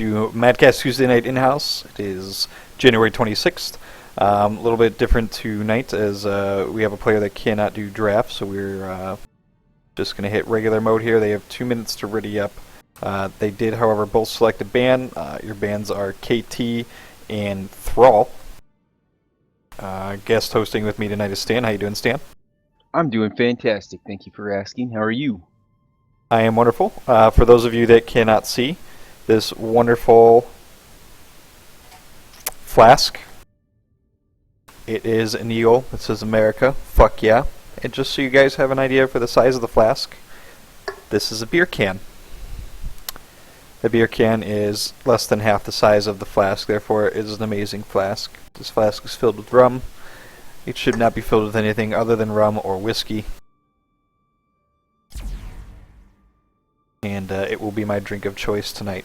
to MadCast Tuesday Night In-House. It is January 26th. A little bit different tonight as we have a player that cannot do drafts, so we're just going to hit regular mode here. They have 2 minutes to ready up. They did, however, both select a ban. Your bans are KT and Thrall. Guest hosting with me tonight is Stan. How you doing, Stan? I'm doing fantastic. Thank you for asking. How are you? I am wonderful. For those of you that cannot see, this wonderful flask. It is an eagle. It says America. Fuck yeah. And just so you guys have an idea for the size of the flask, this is a beer can. The beer can is less than half the size of the flask, therefore it is an amazing flask. This flask is filled with rum. It should not be filled with anything other than rum or whiskey. And it will be my drink of choice tonight.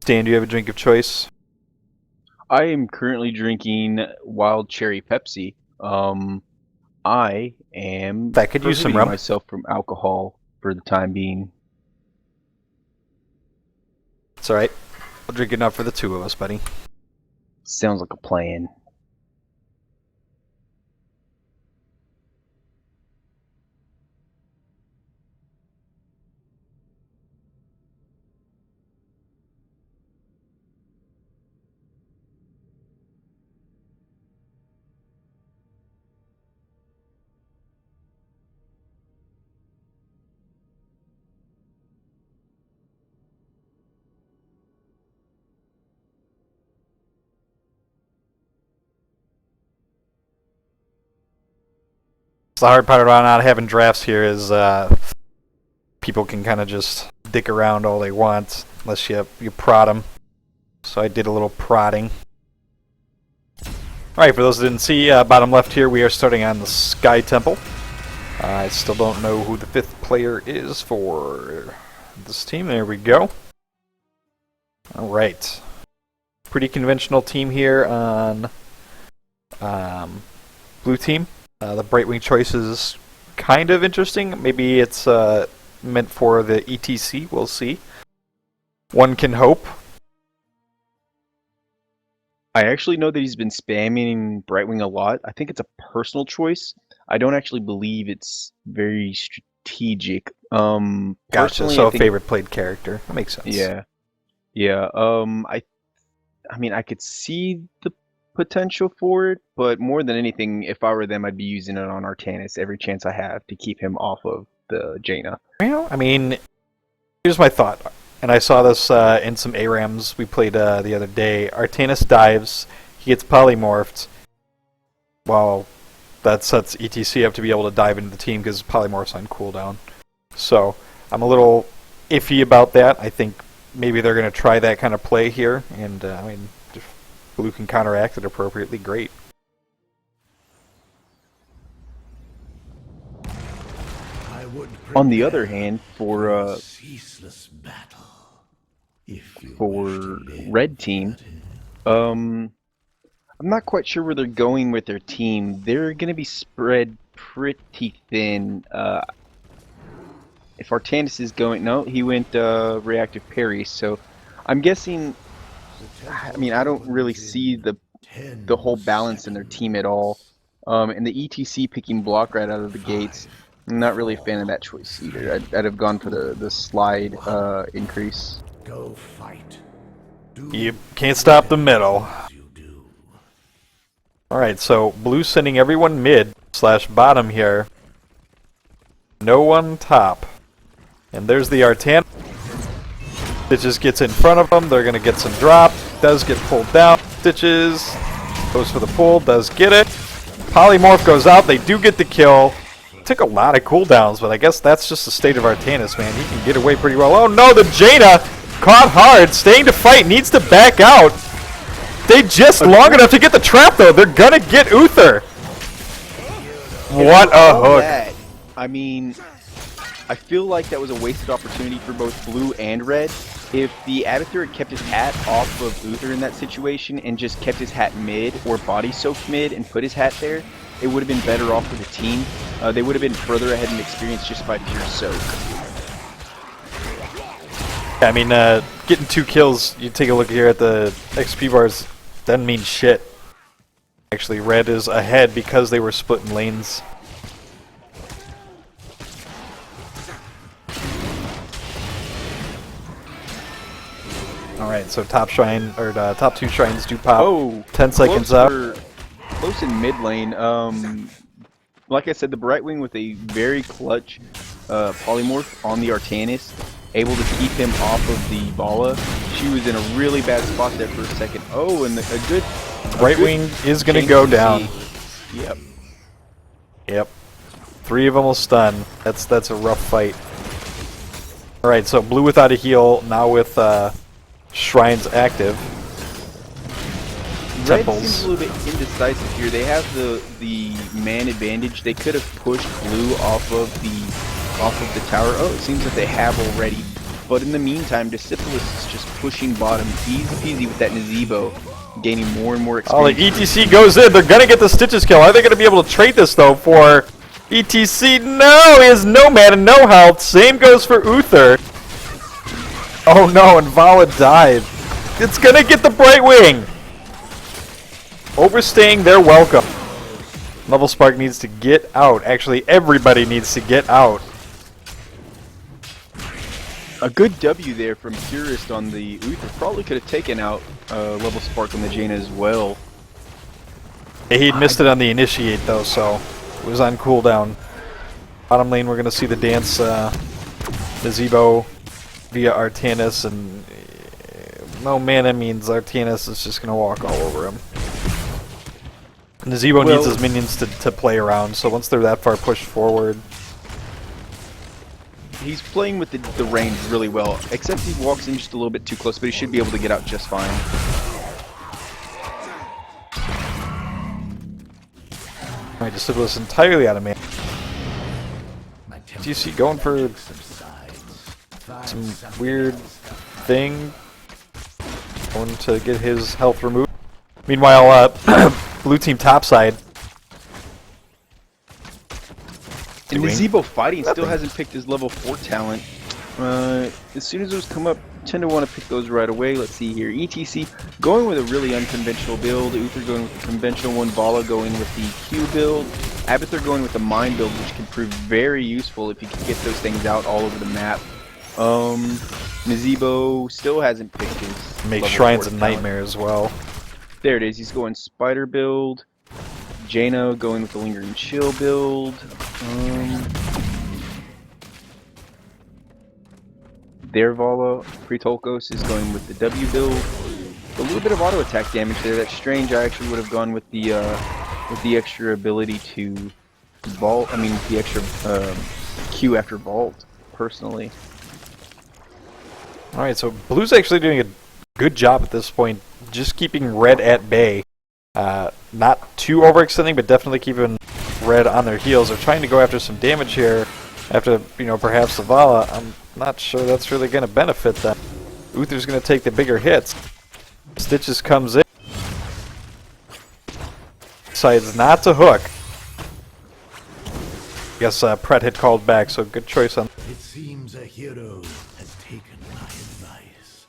Stan, do you have a drink of choice? I am currently drinking Wild Cherry Pepsi. I am That could use some prohibiting rum. myself from alcohol for the time being. It's alright. I'll drink enough for the two of us, buddy. Sounds like a plan. The hard part about not having drafts here is people can kind of just dick around all they want unless you prod them. So I did a little prodding. Alright, for those that didn't see, bottom left here, we are starting on the Sky Temple. I still don't know who the fifth player is for this team. There we go. Alright. Pretty conventional team here on blue team. The Brightwing choice is kind of interesting. Maybe it's meant for the ETC. We'll see. One can hope. I actually know that he's been spamming Brightwing a lot. I think it's a personal choice. I don't actually believe it's very strategic. Gotcha. So a favorite played character. That makes sense. Yeah. Yeah. I mean, I could see the potential for it, but more than anything, if I were them, I'd be using it on Artanis every chance I have to keep him off of the Jaina. Well, I mean, here's my thought, and I saw this in some ARAMs we played the other day. Artanis dives, he gets polymorphed. Well, that sets ETC up to be able to dive into the team because polymorph's on cooldown. So I'm a little iffy about that. I think maybe they're going to try that kind of play here, and I mean, Blue can counteract it appropriately, great. On the other hand, for red team, I'm not quite sure where they're going with their team. They're going to be spread pretty thin. If Artanis is going, no, he went reactive parry, so I'm guessing. I mean, I don't really see the whole balance in their team at all. And the ETC picking block right out of the gates, I'm not really a fan of that choice either. I'd have gone for the slide increase. Go fight. You can't stop the middle. Alright, so Blue sending everyone mid/bottom here. No one top. And there's the Artanis. Stitches gets in front of them. They're going to get some drop. Does get pulled down. Stitches goes for the pull. Does get it. Polymorph goes out. They do get the kill. Took a lot of cooldowns, but I guess that's just the state of Artanis, man. He can get away pretty well. Oh no, the Jaina caught hard. Staying to fight. Needs to back out. They just long enough to get the trap, though. They're going to get Uther. What a hook. I mean, I feel like that was a wasted opportunity for both blue and red. If the Abathur had kept his hat off of Uther in that situation and just kept his hat mid or body soaked mid and put his hat there, it would have been better off for the team. They would have been further ahead in experience just by pure soak. I mean, getting 2 kills, you take a look here at the XP bars, doesn't mean shit. Actually, red is ahead because they were splitting lanes. Alright, so top shrine, or top 2 shrines do pop. Oh, 10 seconds up. Close in mid lane. Like I said, the Brightwing with a very clutch polymorph on the Artanis, able to keep him off of the Bala. She was in a really bad spot there for a second. Oh, and a good... Brightwing is going to go down. Yep. Yep. 3 of them will stun. That's a rough fight. Alright, so blue without a heal, now with shrines active. Red Temples. seems a little bit indecisive here. They have the man advantage. They could have pushed blue off of the tower. Oh, it seems that they have already. But in the meantime, Discipulus is just pushing bottom easy peasy with that Nazebo, gaining more and more Oh, experience. the ETC goes in. They're gonna get the Stitches kill. Are they gonna be able to trade this though for ETC? No, he has no mana, no health. Same goes for Uther. Oh no, and Vala died. It's gonna get the Brightwing. Overstaying their welcome. Level Spark needs to get out. Actually, everybody needs to get out. A good W there from Purist on the Uther. Probably could have taken out Level Spark on the Jaina as well. Yeah, he missed it on the initiate though, so it was on cooldown. Bottom lane, we're gonna see the dance Nazebo via Artanis, and no mana means Artanis is just gonna walk all over him. Nazebo needs his minions to play around, so once they're that far pushed forward. He's playing with the range really well, except he walks in just a little bit too close, but he should be able to get out just fine. Alright, Discipulus entirely out of mana. Do you see going for some weird thing? Going to get his health removed. Meanwhile, blue team topside. And Nazebo fighting still hasn't picked his level 4 talent. As soon as those come up, tend to want to pick those right away. Let's see here. ETC going with a really unconventional build. Uther going with the conventional one. Vala going with the Q build. Abathur going with the Mine build, which can prove very useful if you can get those things out all over the map. Nazebo still hasn't picked his Make level shrines 4 a talent. nightmare as well. There it is. He's going Spider build. Jaina going with the Lingering Chill build. Their Vala, Pretolkos is going with the W build. A little bit of auto attack damage there. That's strange. I actually would have gone with the extra ability to vault. I mean, the extra Q after vault, personally. All right, so blue's actually doing a good job at this point, just keeping red at bay. Not too overextending, but definitely keeping red on their heels. They're trying to go after some damage here, after perhaps the Vala. I'm not sure that's really going to benefit them. Uther's going to take the bigger hits. Stitches comes in. Decides not to hook. I guess Pret had called back, so good choice on. It seems a hero has taken my advice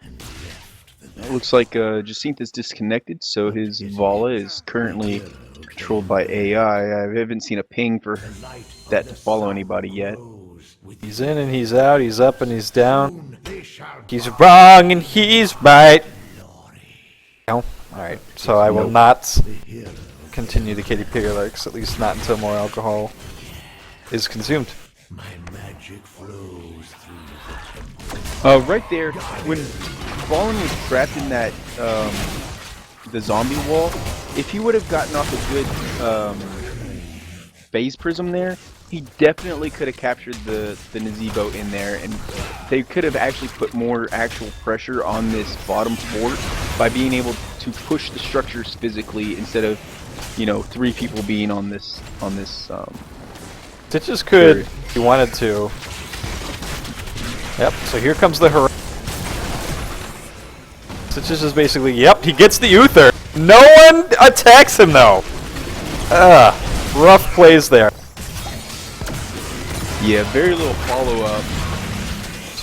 and left the It looks like Jacinth is disconnected, so his Vala is currently controlled by AI. I haven't seen a ping for that to follow anybody yet. He's in and he's out, he's up and he's down. He's wrong and he's right. No? Alright, so I will not continue the Katy Pigger lyrics, at least not until more alcohol is consumed. My magic flows through Right there, when Fallen was trapped in that, the zombie wall, if he would have gotten off a good phase prism there, he definitely could have captured the Nazebo in there, and they could have actually put more actual pressure on this bottom fort by being able to push the structures physically instead of, 3 people being on this. Stitches could, if he wanted to. Yep, so here comes the hurrah. Stitches is basically, yep, he gets the Uther. No one attacks him though. Rough plays there. Yeah, very little follow-up.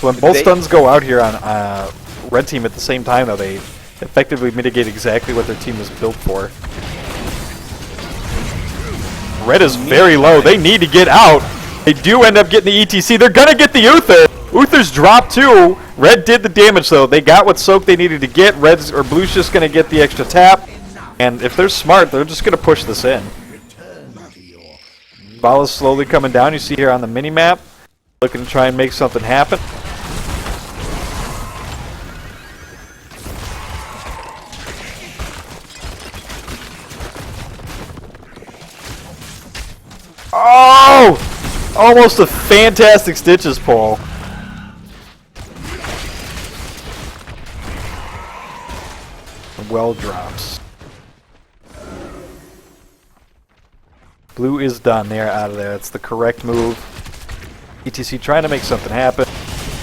So when both stuns go out here on red team at the same time, though, they effectively mitigate exactly what their team is built for. Red is very low. They need to get out. They do end up getting the ETC. They're going to get the Uther. Uther's dropped too. Red did the damage, though. They got what soak they needed to get. Red's or Blue's just going to get the extra tap. And if they're smart, they're just going to push this in. Bala's slowly coming down. You see here on the mini-map. Looking to try and make something happen. Oh! Almost a fantastic Stitches pull. Well drops. Blue is done. They're out of there. It's the correct move. ETC trying to make something happen.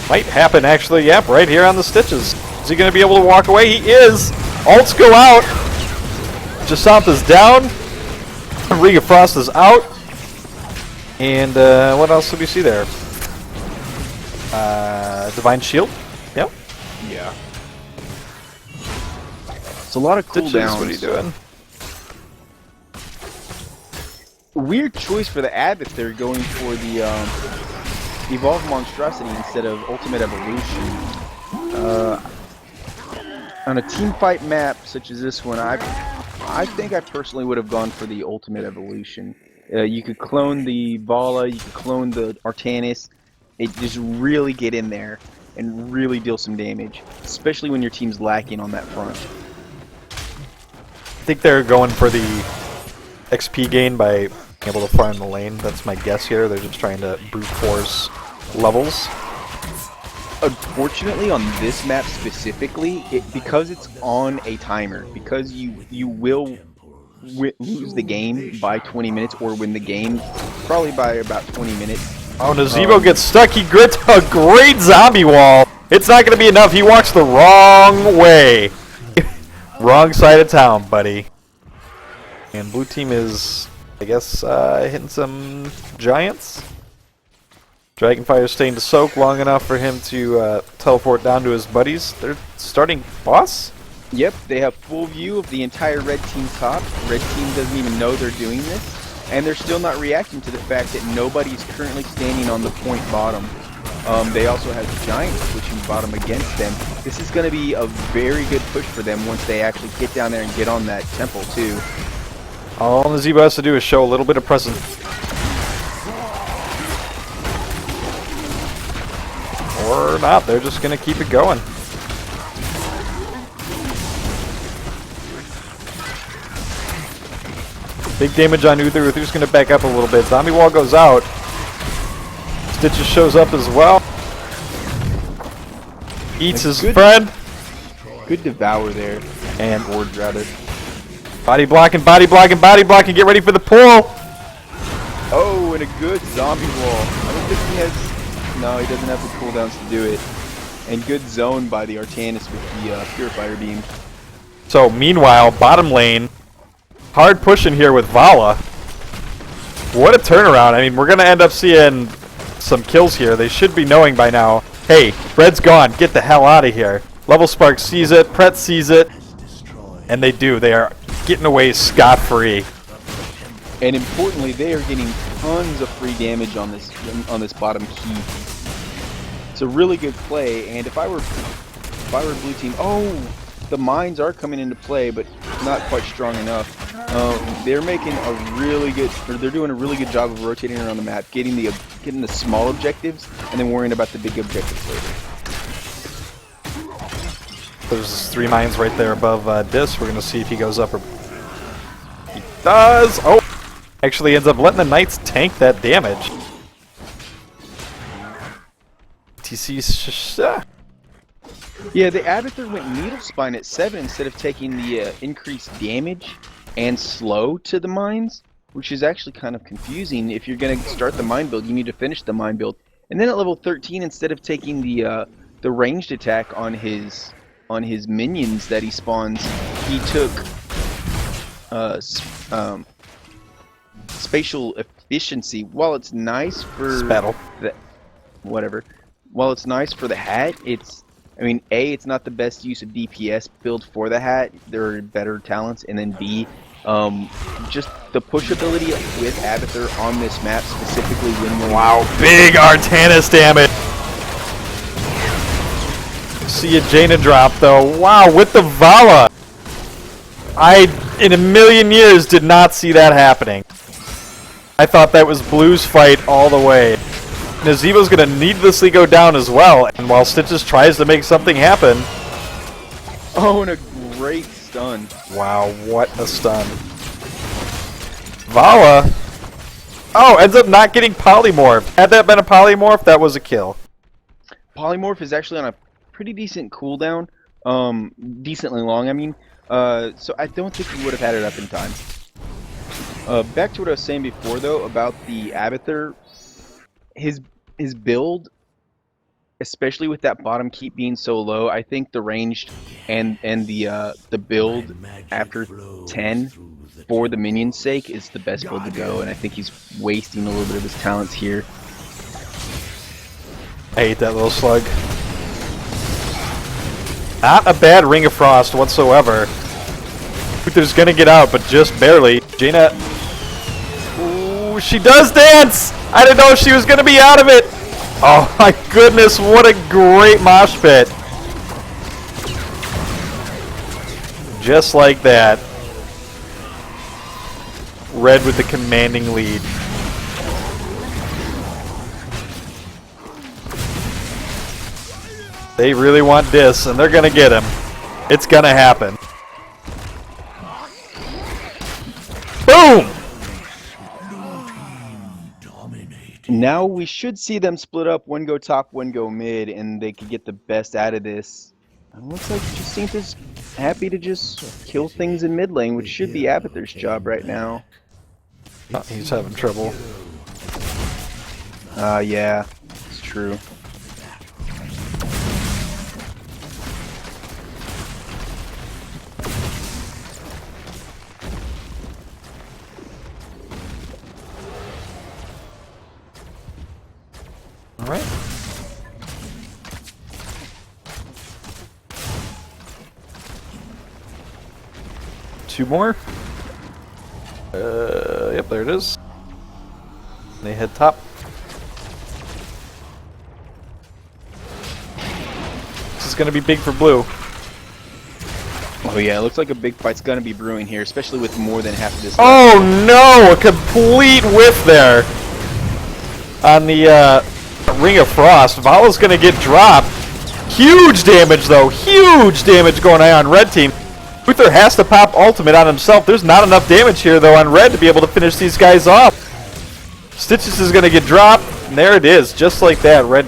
Might happen, actually. Yep, right here on the Stitches. Is he going to be able to walk away? He is! Ults go out. Jasant is down. Riga Frost is out. And what else did we see there? Divine Shield? Yep. Yeah. It's a lot of cooldowns. Stitches, what are you doing? Weird choice for the Abbot. They're going for the Evolve Monstrosity instead of Ultimate Evolution. On a team fight map such as this one, I think I personally would have gone for the Ultimate Evolution. You could clone the Vala, you could clone the Artanis. It just really get in there and really deal some damage, especially when your team's lacking on that front. I think they're going for the XP gain by being able to farm the lane. That's my guess here. They're just trying to brute force levels. Unfortunately, on this map specifically, because it's on a timer, because you will lose the game by 20 minutes or win the game probably by about 20 minutes. Oh, Nazebo gets stuck. He grits a great zombie wall. It's not going to be enough. He walks the wrong way. Wrong side of town, buddy. And blue team is, I guess, hitting some giants. Dragonfire staying to soak long enough for him to teleport down to his buddies. They're starting boss? Yep, they have full view of the entire red team top. Red team doesn't even know they're doing this. And they're still not reacting to the fact that nobody's currently standing on the point bottom. They also have giants pushing bottom against them. This is going to be a very good push for them once they actually get down there and get on that temple too. All Nazebo has to do is show a little bit of presence. Or not, they're just going to keep it going. Big damage on Uther. Uther's going to back up a little bit. Zombie wall goes out. Stitches shows up as well. Eats his friend. Good devour there. And board routed. Body blocking, body blocking, body blocking. Get ready for the pull. Oh, and a good zombie wall. I don't think he has... No, he doesn't have the cooldowns to do it. And good zone by the Artanis with the Purifier Beam. So, meanwhile, bottom lane, hard pushing here with Vala. What a turnaround. I mean, we're going to end up seeing some kills here. They should be knowing by now, hey, Red's gone. Get the hell out of here. Level Spark sees it. Pret sees it. And they do. They are getting away scot-free. And importantly, they are getting tons of free damage on this bottom key. It's a really good play, and if I were blue team, oh, the mines are coming into play, but not quite strong enough. They're making a really good, or they're doing a really good job of rotating around the map, getting the small objectives, and then worrying about the big objectives later. There's 3 mines right there above Dis. We're gonna see if he goes up or he does. Oh. Actually ends up letting the Knights tank that damage. TC. Yeah, the Abathur went Needle Spine at 7 instead of taking the increased damage and slow to the mines, which is actually kind of confusing. If you're going to start the mine build, you need to finish the mine build. And then at level 13, instead of taking the ranged attack on his minions that he spawns, he took spatial efficiency. While it's nice for Spattle. whatever, while it's nice for the hat, I mean, A, it's not the best use of DPS build for the hat. There are better talents, and then B, just the push ability with Abathur on this map, specifically when Wow, big Artanis damage. See a Jaina drop though. Wow, with the Vala. I, in a million years, did not see that happening. I thought that was Blue's fight all the way. Nazeebo's gonna needlessly go down as well, and while Stitches tries to make something happen. Oh, and a great stun. Wow, what a stun. Vala. Oh, ends up not getting polymorphed. Had that been a polymorph, that was a kill. Polymorph is actually on a pretty decent cooldown. Decently long, I mean. So I don't think he would have had it up in time. Back to what I was saying before, though, about the Abathur. His build, especially with that bottom keep being so low, I think the ranged and the build after 10 for the minion's sake is the best build to go, and I think he's wasting a little bit of his talents here. I hate that little slug. Not a bad Ring of Frost whatsoever. Uther's gonna get out, but just barely. Jaina. Ooh, she does dance! I didn't know she was gonna be out of it! Oh my goodness, what a great mosh pit. Just like that. Red with the commanding lead. They really want this, and they're gonna get him. It's gonna happen. Boom! Now we should see them split up, one go top, one go mid, and they could get the best out of this. It looks like Jacinta's happy to just kill things in mid lane, which should be Abathur's job right now. Oh, he's having trouble. Yeah, it's true. Alright. Two more. Yep, there it is. They head top. This is gonna be big for blue. Oh yeah, it looks like a big fight's gonna be brewing here, especially with more than half of this. Oh no! A complete whiff there on the Ring of Frost. Vala's gonna get dropped. Huge damage though. Huge damage going on red team. Uther has to pop ultimate on himself. There's not enough damage here though on red to be able to finish these guys off. Stitches is gonna get dropped. And there it is, just like that. Red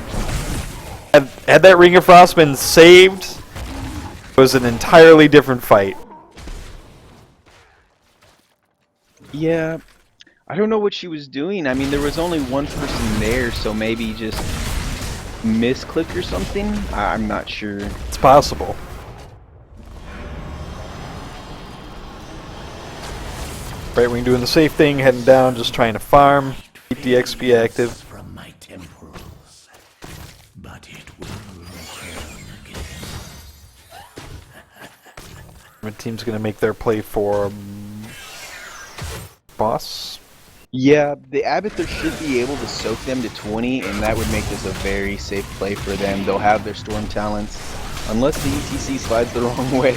had that Ring of Frost been saved, it was an entirely different fight. Yeah, I don't know what she was doing. I mean, there was only one person there, so maybe just misclick or something? I'm not sure. It's possible. Right wing doing the safe thing, heading down, just trying to farm, keep the XP active. From my temporals, but it will return again. Red team's gonna make their play for boss. Yeah, the Abathur should be able to soak them to 20, and that would make this a very safe play for them. They'll have their storm talents, unless the ETC slides the wrong way.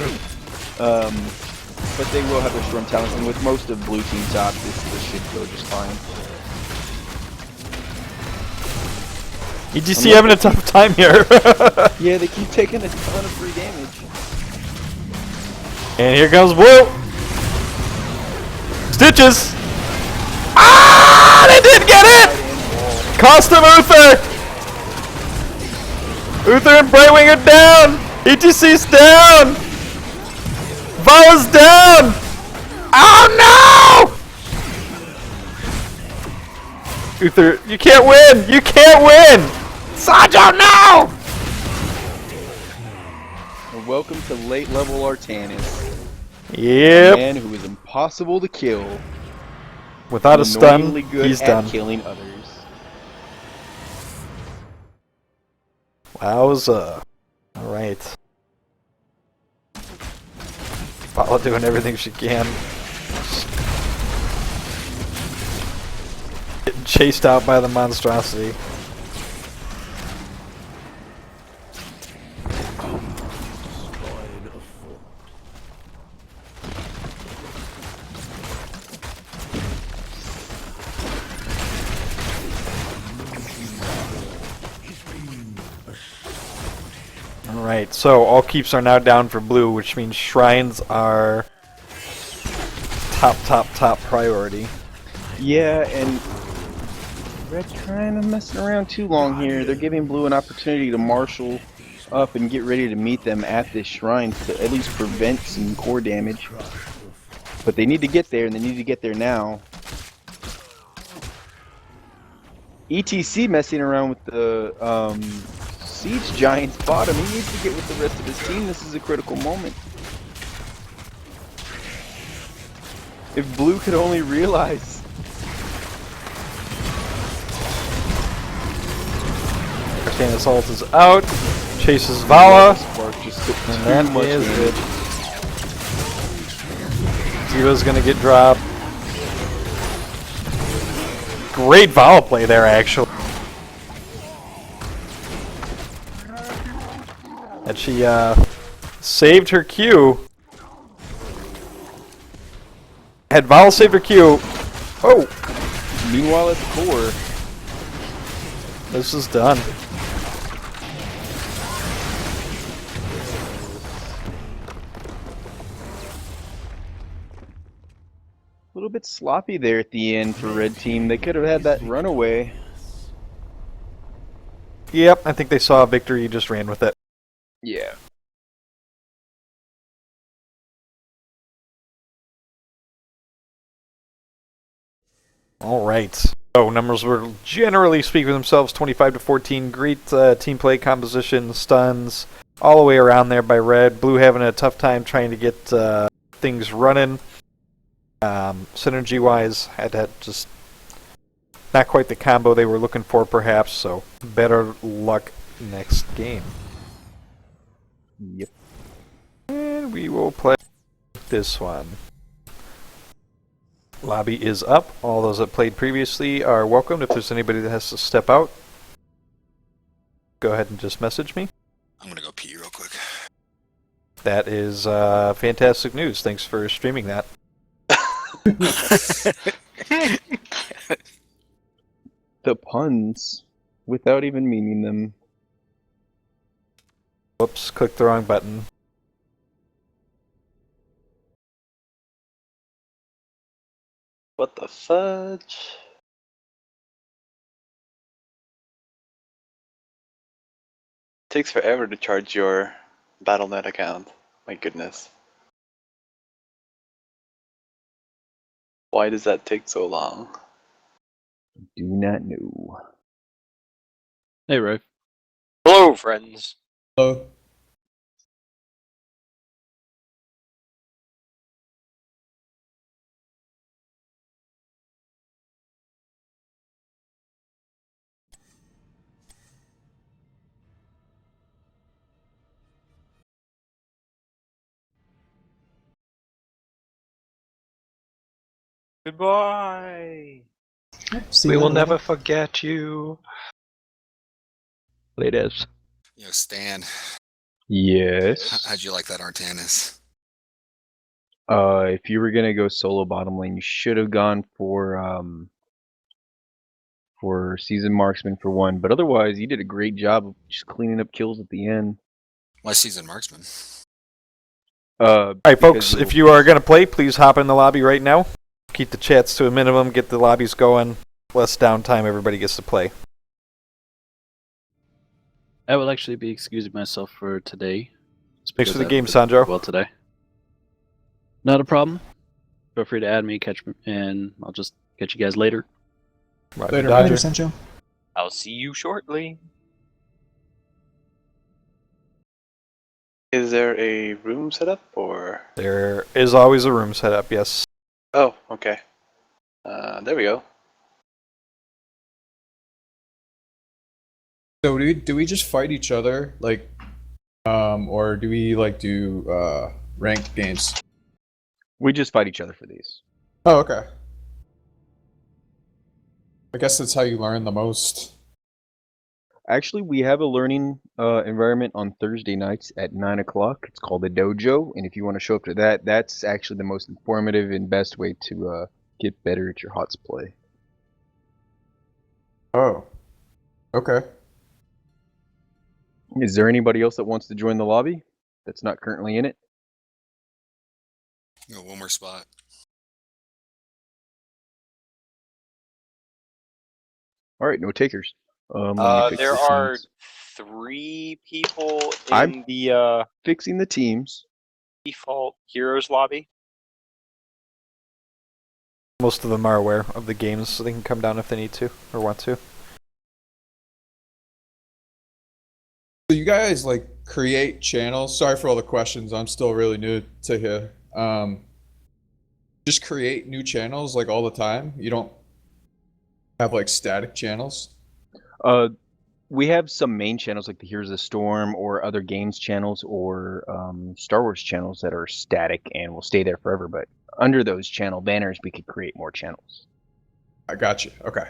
But they will have their storm talents, and with most of blue team top, this should go just fine. ETC having a tough time here. Yeah, they keep taking a ton of free damage. And here comes blue. Stitches. Ah! They did get it! Cost him Uther! Uther and Brightwing are down! ETC's down! Vala's down! Oh no! Uther, you can't win! You can't win! Sanjo, no! And welcome to late level Artanis. Yep. A man who is impossible to kill. Without a stun, Annoyingly good he's at done. killing others. Wowza. Alright. Paula doing everything she can. Getting chased out by the monstrosity. Alright, so all keeps are now down for blue, which means shrines are top priority. Yeah, and Red's kind of messing around too long here. They're giving blue an opportunity to marshal up and get ready to meet them at this shrine to at least prevent some core damage. But they need to get there, and they need to get there now. ETC messing around with the Siege Giant's bottom. He needs to get with the rest of his team. This is a critical moment. If blue could only realize. Arcanus ult is out. Chases Vala. And that is it. Ziva's gonna get dropped. Great Vala play there, actually. And she saved her Q. Had Vala saved her Q. Oh! Meanwhile, at the core, This is done. a little bit sloppy there at the end for red team. They could have had that runaway. Yep, I think they saw a victory, just ran with it. Yeah. Alright. So, numbers were generally speak for themselves, 25 to 14. Great team play, composition, stuns, all the way around there by red. Blue having a tough time trying to get things running. Synergy-wise, had just not quite the combo they were looking for, perhaps, so better luck next game. Yep. And we will play this one. Lobby is up. All those that played previously are welcome. If there's anybody that has to step out, go ahead and just message me. I'm gonna go pee real quick. That is fantastic news. Thanks for streaming that. The puns, without even meaning them. Whoops, clicked the wrong button. What the fudge? Takes forever to charge your Battle.net account. My goodness. Why does that take so long? Do not know. Hey, Ray. Hello, friends. Hello. Goodbye. See We you will later. never forget you. Late as. Yo, Stan, Yes. how'd you like that Artanis? If you were gonna go solo bottom lane, you should have gone for season marksman for one. But otherwise, you did a great job of just cleaning up kills at the end. Why seasoned marksman? Alright, folks, if you are going to play, please hop in the lobby right now. Keep the chats to a minimum, get the lobbies going. Less downtime, everybody gets to play. I will actually be excusing myself for today. Just Thanks because for the I game, did Sandro. well today. Not a problem. Feel free to add me, catch me, and I'll just catch you guys later. Roger, Later, Dodger. later, Sancho. I'll see you shortly. Is there a room set up or? There is always a room set up, yes. Oh, okay. There we go. So do we just fight each other, like, or do we like do ranked games? We just fight each other for these. Oh, okay. I guess that's how you learn the most. Actually, we have a learning environment on Thursday nights at 9 o'clock. It's called the dojo, and if you want to show up to that, that's actually the most informative and best way to get better at your HotS play. Oh, okay. Is there anybody else that wants to join the lobby that's not currently in it? Go one more spot. All right, no takers. Let me fix There the are teams. 3 people I'm- in the Fixing the teams. default heroes lobby. Most of them are aware of the games, so they can come down if they need to or want to. So you guys like create channels. Sorry for all the questions. I'm still really new to here. Just create new channels like all the time. You don't have like static channels. We have some main channels like the Heroes of the Storm or other games channels or Star Wars channels that are static and will stay there forever. But under those channel banners, we could create more channels. I got you. Okay.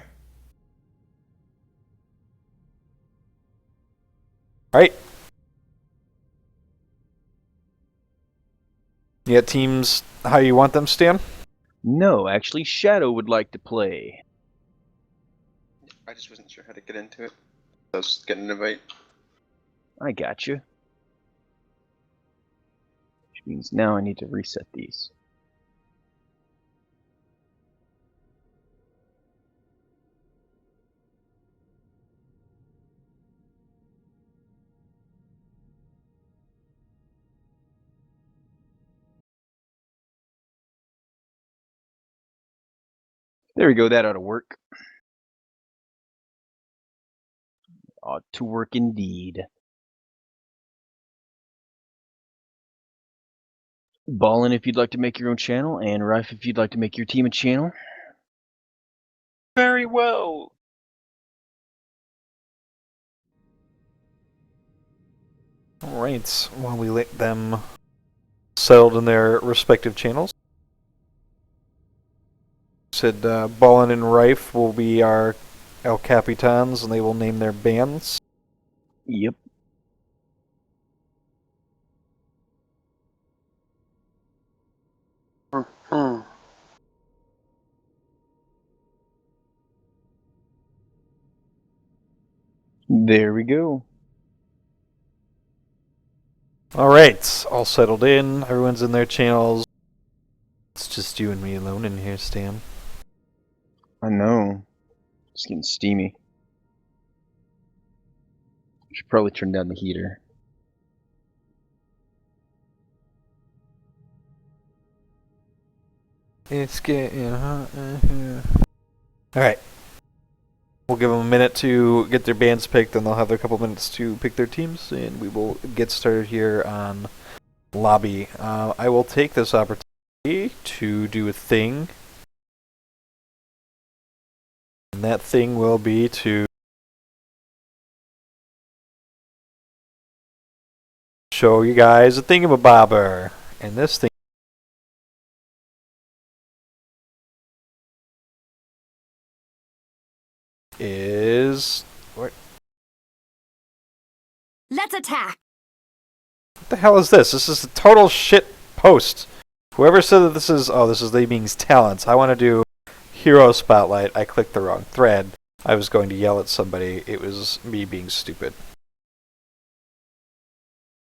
All right. You got teams how you want them, Stan? No, actually, Shadow would like to play. I just wasn't sure how to get into it. I was getting an invite. I got you. Which means now I need to reset these. There we go, that ought to work. Ought to work indeed. Ballin if you'd like to make your own channel, and Rife if you'd like to make your team a channel. Very well. All right. While we let them settled in their respective channels. Said Ballin and Rife will be our El Capitans, and they will name their bands. Yep. Hmm. There we go. Alright, all settled in, everyone's in their channels. It's just you and me alone in here, Stan. I know. It's getting steamy. Should probably turn down the heater. It's getting hot in here. Alright. We'll give them a minute to get their bands picked, and they'll have a couple minutes to pick their teams, and we will get started here on Lobby. I will take this opportunity to do a thing. And that thing will be to show you guys a thingamabobber. And this thing is... What Let's attack. the hell is this? This is a total shit post. Whoever said that this is... Oh, this is Leeming's talents. I want to do Hero Spotlight. I clicked the wrong thread. I was going to yell at somebody. It was me being stupid.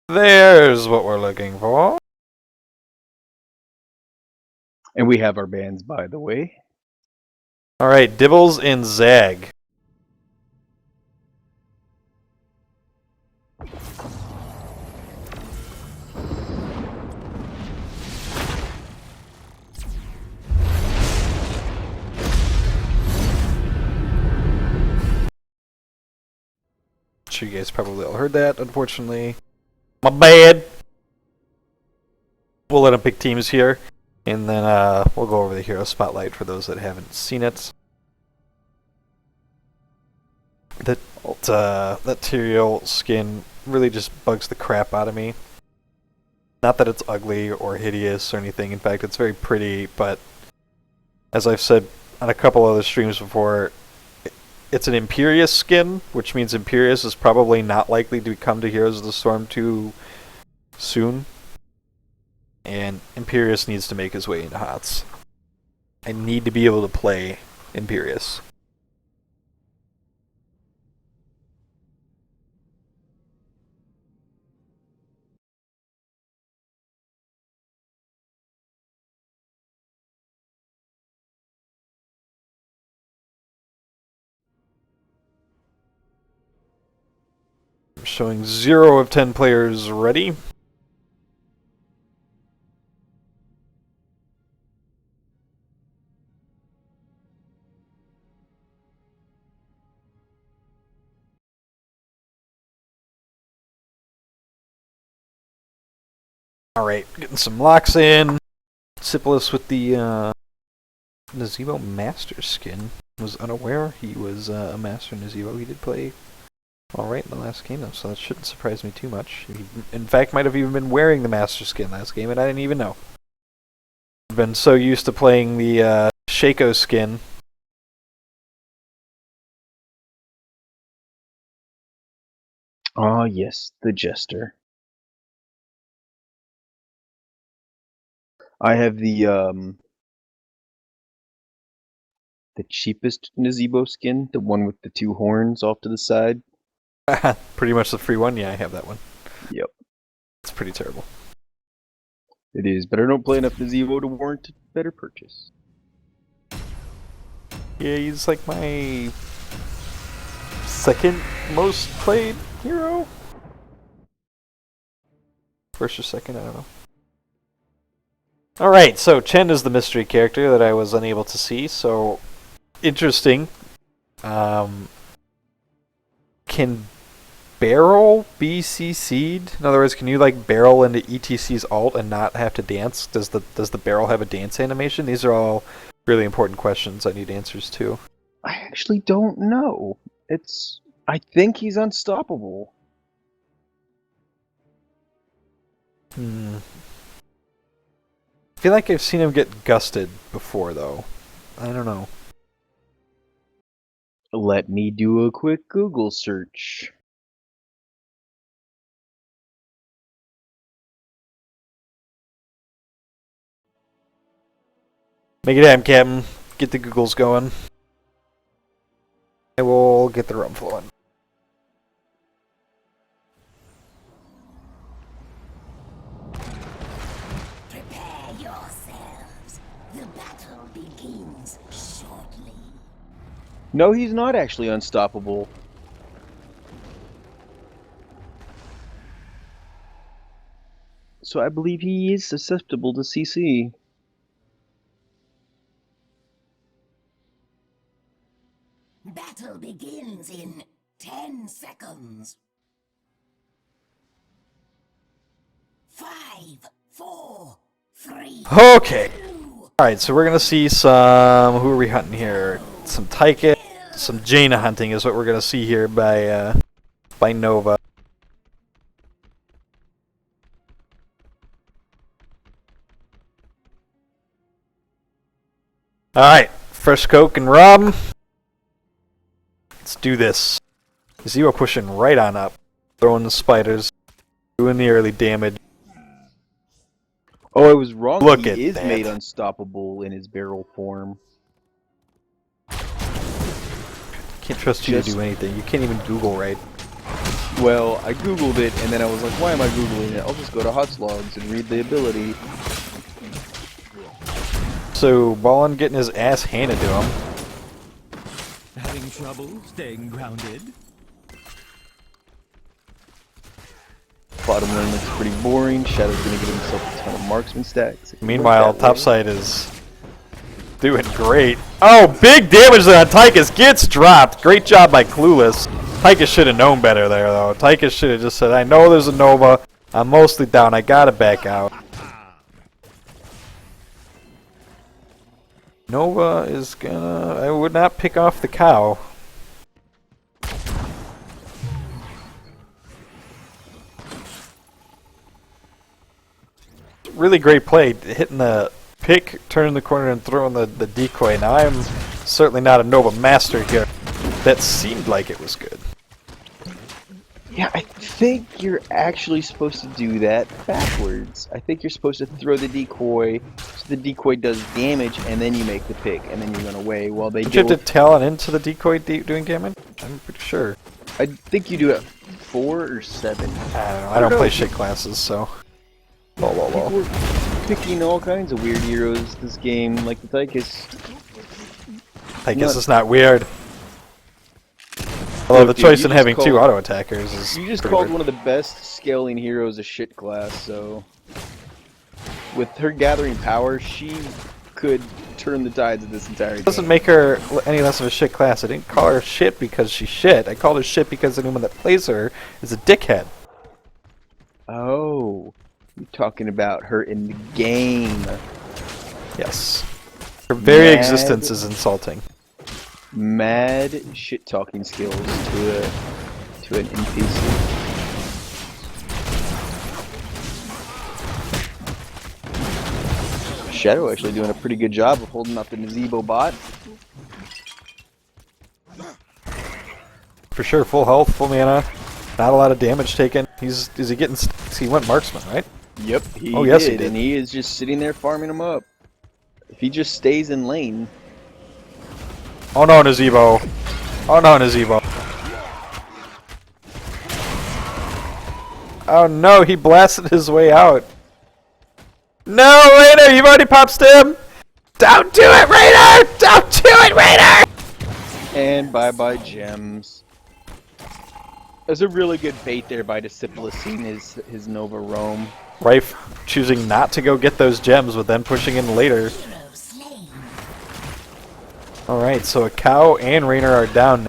There's what we're looking for. And we have our bands, by the way. Alright, Dibbles and Zag. I'm sure you guys probably all heard that, unfortunately. My bad! We'll let them pick teams here, and then we'll go over the Hero Spotlight for those that haven't seen it. That Tyrael skin really just bugs the crap out of me. Not that it's ugly or hideous or anything. In fact, it's very pretty, but as I've said on a couple other streams before, it's an Imperious skin, which means Imperious is probably not likely to come to Heroes of the Storm too soon. And Imperious needs to make his way into HotS. I need to be able to play Imperious. Showing 0 of 10 players ready. Alright, getting some locks in. Syphilis with the Nazebo Master skin. Was unaware he was a Master Nazebo. He did play alright in the last game, though, so that shouldn't surprise me too much. He, in fact, might have even been wearing the Master skin last game, and I didn't even know. I've been so used to playing the Shaco skin. Ah, yes, the Jester. I have the cheapest Nazebo skin, the one with the 2 horns off to the side. Pretty much the free one, yeah, I have that one. Yep. It's pretty terrible. It is, but I don't play enough Nazebo to warrant a better purchase. Yeah, he's like my second most played hero? First or second, I don't know. Alright, so Chen is the mystery character that I was unable to see, so interesting. Can barrel be CC'd? In other words, can you like barrel into ETC's ult and not have to dance? Does the barrel have a dance animation? These are all really important questions I need answers to. I actually don't know. I think he's unstoppable. I feel like I've seen him get gusted before, though. I don't know. Let me do a quick Google search. Make it happen, Captain. Get the Googles going. I will get the rum flowing. Prepare yourselves. The battle begins shortly. No, he's not actually unstoppable. So I believe he is susceptible to CC. Battle begins in 10 seconds. 5, 4, 3. Okay. Alright, so we're gonna see some... Who are we hunting here? Some Taika, some Jaina hunting is what we're gonna see here by Nova. Alright, fresh Coke and rum. Let's do this. Zero pushing right on up. Throwing the spiders. Doing the early damage. Oh, I was wrong. Look he at is that. made unstoppable in his barrel form. Can't trust you to do anything. You can't even Google right. Well, I googled it, and then I was like, why am I googling it? I'll just go to HotS logs and read the ability. So, Ballin getting his ass handed to him. Having trouble staying grounded? Bottom lane looks pretty boring. Shadow's gonna get himself a ton of marksman stacks. Meanwhile, topside is doing great. Oh, big damage there on Tychus. Gets dropped. Great job by Clueless. Tychus should have known better there, though. Tychus should have just said, I know there's a Nova. I'm mostly down. I gotta back out. Nova is gonna... I would not pick off the cow. really great play, hitting the pick, turning the corner, and throwing the decoy. Now, I'm certainly not a Nova master here. That seemed like it was good. Yeah, I think you're actually supposed to do that backwards. I think you're supposed to throw the decoy, so the decoy does damage, and then you make the pick, and then you run away while they Did do. you have to talent into the decoy doing damage? I'm pretty sure. I think you do it 4 or 7. I don't know. I don't play shit classes, so. People were picking all kinds of weird heroes this game, like the Tychus. I guess it's not weird. Although the choice in having 2 auto attackers is. You just pretty called weird. one of the best scaling heroes a shit class, so with her gathering power, she could turn the tides of this entire game. It doesn't make her any less of a shit class. I didn't call her shit because she's shit. I called her shit because anyone that plays her is a dickhead. Oh, you're talking about her in the game. Yes. Her very Mad. existence is insulting. Mad shit talking skills to an NPC. Shadow actually doing a pretty good job of holding up the Nazebo bot. For sure, full health, full mana, not a lot of damage taken. Is he getting? He went marksman, right? Yep, he Oh, yes, he did, did. and he is just sitting there farming them up. If he just stays in lane. Oh no, Nazebo. Oh no, Nazebo. Oh no, he blasted his way out. No, Raider, you've already popped stim. Don't do it, Raider! Don't do it, Raider! And bye-bye gems. There's a really good bait there by Disciple seeing his Nova roam. Rife choosing not to go get those gems, but then pushing in later. Hero slain. Alright, so a cow and Rainer are down.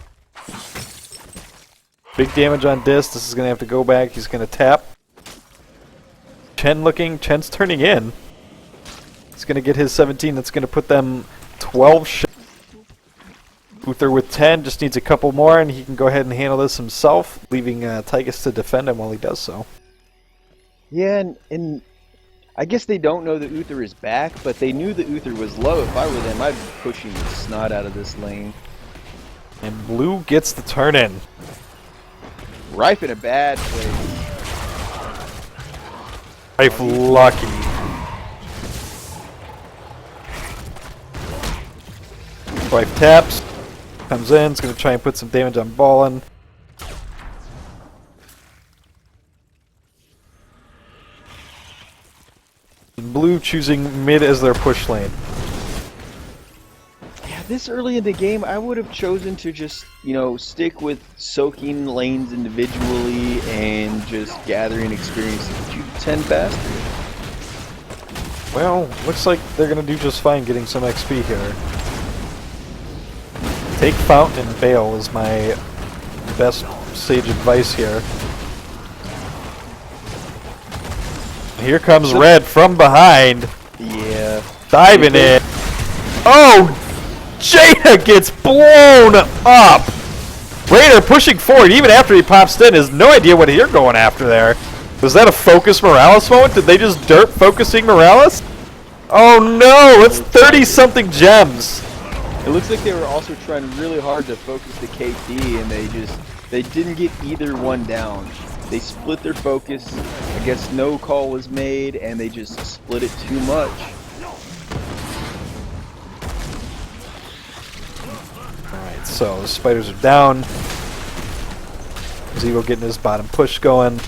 Big damage on Dis. This is going to have to go back. He's going to tap. Chen looking. Chen's turning in. He's going to get his 17. That's going to put them 12 shots. Uther with 10. Just needs a couple more, and he can go ahead and handle this himself, leaving Tychus to defend him while he does so. Yeah, and I guess they don't know that Uther is back, but they knew that Uther was low. If I were them, I'd be pushing the snot out of this lane. And Blue gets the turn in. Rife in a bad place. Rife lucky. Rife taps. Comes in. Is going to try and put some damage on Ballin. Blue choosing mid as their push lane. Yeah, this early in the game, I would have chosen to just, stick with soaking lanes individually and just gathering experience to get you to 10 faster. Well, looks like they're going to do just fine getting some XP here. Take Fountain and Bale is my best sage advice here. Here comes Red from behind. Yeah. Diving in. Oh! Jada gets blown up! Raider pushing forward even after he pops in has no idea what you're going after there. Was that a focus Morales moment? Did they just dirt focusing Morales? Oh no! It's 30-something gems! It looks like they were also trying really hard to focus the KT, and they didn't get either one down. They split their focus. I guess no call was made, and they just split it too much. Alright, so the spiders are down. Zebo getting his bottom push going.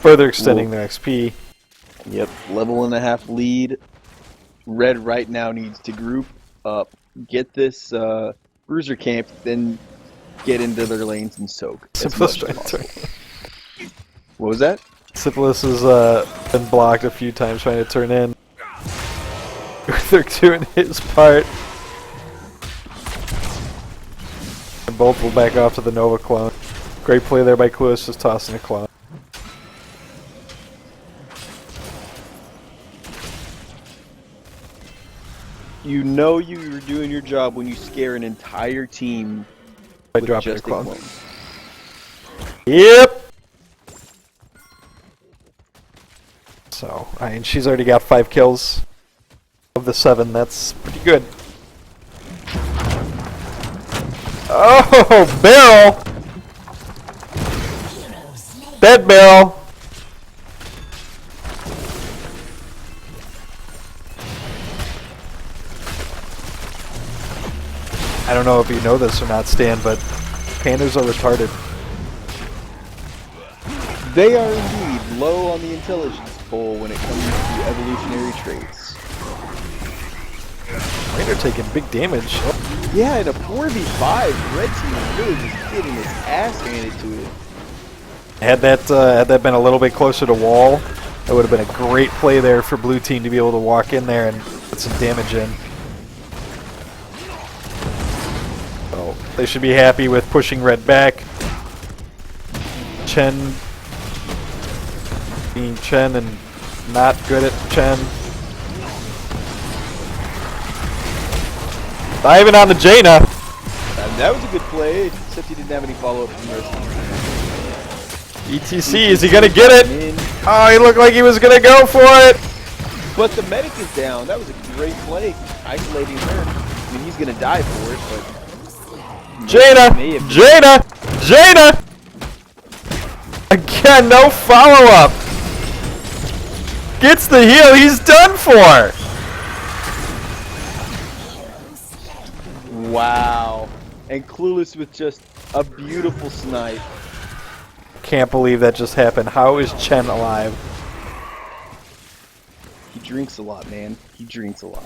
Further extending their XP. Yep, level and a half lead. Red right now needs to group up, get this bruiser camp, then get into their lanes and soak. as much as possible. What was that? Syphilis has been blocked a few times trying to turn in. They're doing his part. And both will back off to the Nova clone. Great play there by Cluis, just tossing a clone. You know you're doing your job when you scare an entire team By with dropping a just a clone. clone. Yep! So, I mean, she's already got 5 kills of the 7. That's pretty good. Oh, barrel! Dead barrel! I don't know if you know this or not, Stan, but pandas are retarded. They are indeed low on the intelligence poll when it comes to evolutionary traits. Rainer taking big damage. Oh. Yeah, in a 4v5, red team is really just getting his ass handed to it. Had that been a little bit closer to wall, that would have been a great play there for blue team to be able to walk in there and put some damage in. So they should be happy with pushing red back. Chen being Chen and not good at Chen. Diving on the Jaina. That was a good play, except he didn't have any follow-up from the rest of the team. ETC, is he gonna get it? Oh, he looked like he was gonna go for it. But the medic is down. That was a great play, isolating her. I mean, he's gonna die for it, but Jaina! Jaina! Jaina! Again, no follow-up. Gets the heal, he's done for! wow. And Clueless with just a beautiful snipe. Can't believe that just happened. How is Chen alive? He drinks a lot, man. He drinks a lot.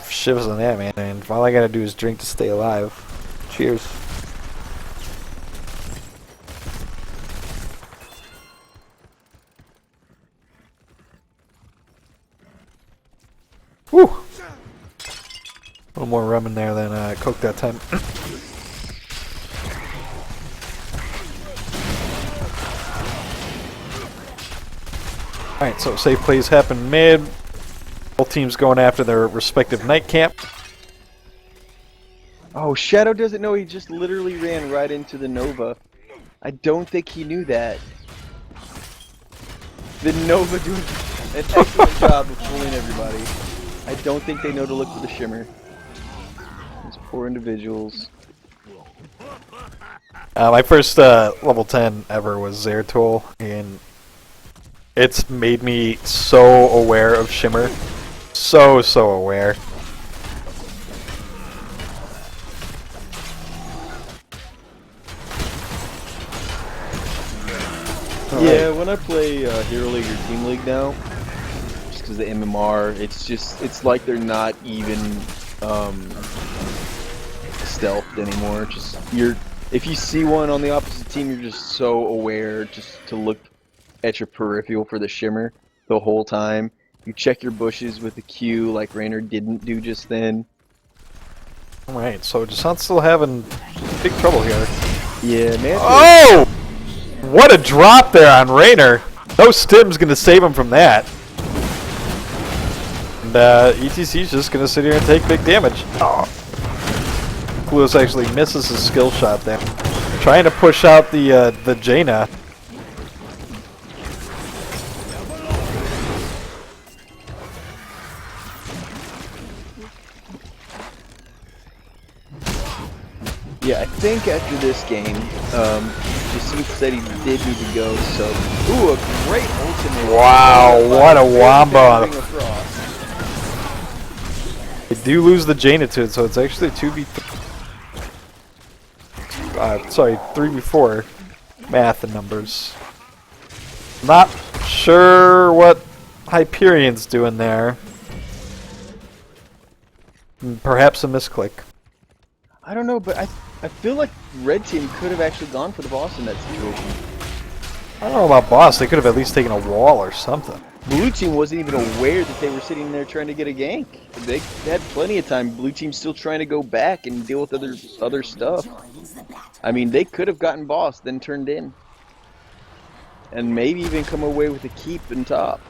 Shivs on that, man. And all I gotta do is drink to stay alive. Cheers. Whew! A little more rum in there than Coke that time. Alright, so safe plays happen mid. Both teams going after their respective night camp. Oh, Shadow doesn't know he just literally ran right into the Nova. I don't think he knew that. The Nova doing an excellent job of fooling everybody. I don't think they know to look for the shimmer. These poor individuals. My first level 10 ever was Zeratul, and it's made me so aware of Shimmer. So aware. Yeah, when I play Hero League or Team League now, just because the MMR, it's like they're not even stealthed anymore. Just if you see one on the opposite team, you're just so aware just to look at your peripheral for the shimmer the whole time. You check your bushes with the Q like Rainer didn't do just then. Alright, so Jasant's still having big trouble here. Yeah, man. Oh! What a drop there on Rainer. No stim's gonna save him from that. And ETC's just gonna sit here and take big damage. Oh. Clueless actually misses his skill shot there. Trying to push out the Jaina. Yeah, I think after this game, Jacinth said he did need to go, so... Ooh, a great ultimate! Wow, what a wombo! They do lose the Jaina to it, so it's actually 2v3. Sorry, 3v4. Math and numbers. Not sure what Hyperion's doing there. Perhaps a misclick. I don't know, but I feel like Red Team could have actually gone for the boss in that situation. I don't know about boss, they could have at least taken a wall or something. Blue Team wasn't even aware that they were sitting there trying to get a gank. They had plenty of time. Blue Team's still trying to go back and deal with other stuff. I mean, they could have gotten boss, then turned in. And maybe even come away with a keep and top.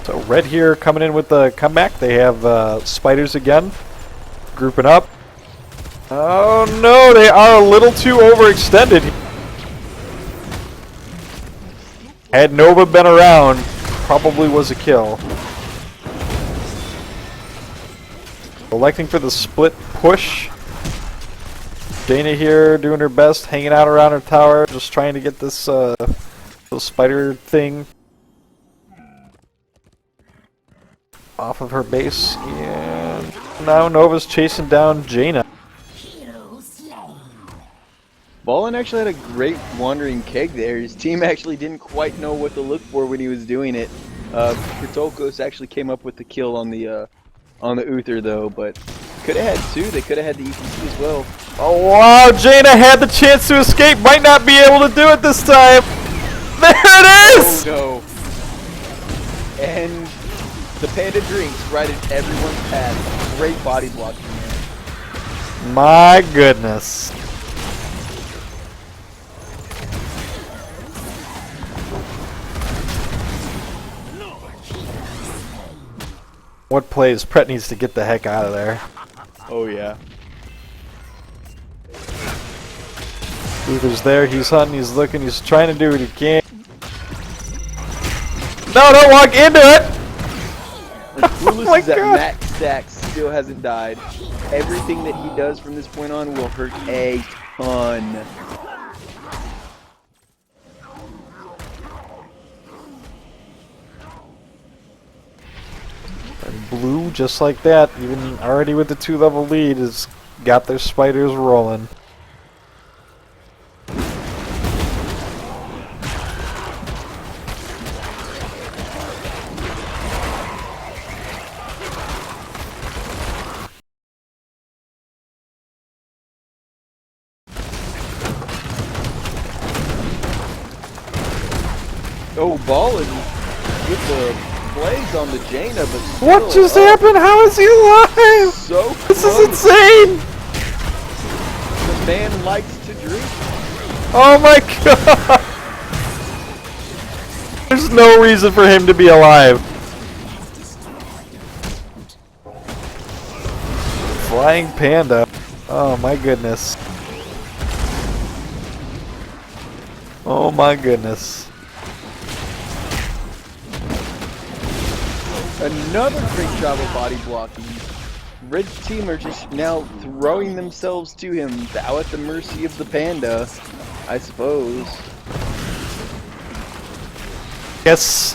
So Red here coming in with the comeback. They have spiders again. Grouping up. Oh no, they are a little too overextended. Had Nova been around, probably was a kill. Electing for the split push. Dana here doing her best, hanging out around her tower, just trying to get this little spider thing off of her base. And now Nova's chasing down Jaina. Hero slain. Ballin actually had a great wandering keg there. His team actually didn't quite know what to look for when he was doing it. Protolkos actually came up with the kill on the Uther though, but could have had two. They could have had the EPC as well. Oh wow, Jaina had the chance to escape, might not be able to do it this time. There it is! Oh no. And the Panda drinks right at everyone's path. Great body blocking there. My goodness. What plays? Pret needs to get the heck out of there. Oh yeah. Uther's there, he's hunting, he's looking, he's trying to do what he can. No, don't walk into it! Clueless my is at God. max stacks, still hasn't died. Everything that he does from this point on will hurt a ton. And Blue, just like that, even already with the 2-level lead, has got their spiders rolling. Oh, Ballin with the plays on the Jaina, but still, What just happened? How is he alive? So This is close. insane! The man likes to drink. Oh my god! There's no reason for him to be alive. Flying panda. Oh my goodness. Oh my goodness. Another great job of body blocking. Red team are just now throwing themselves to him, now at the mercy of the panda, I suppose. Guess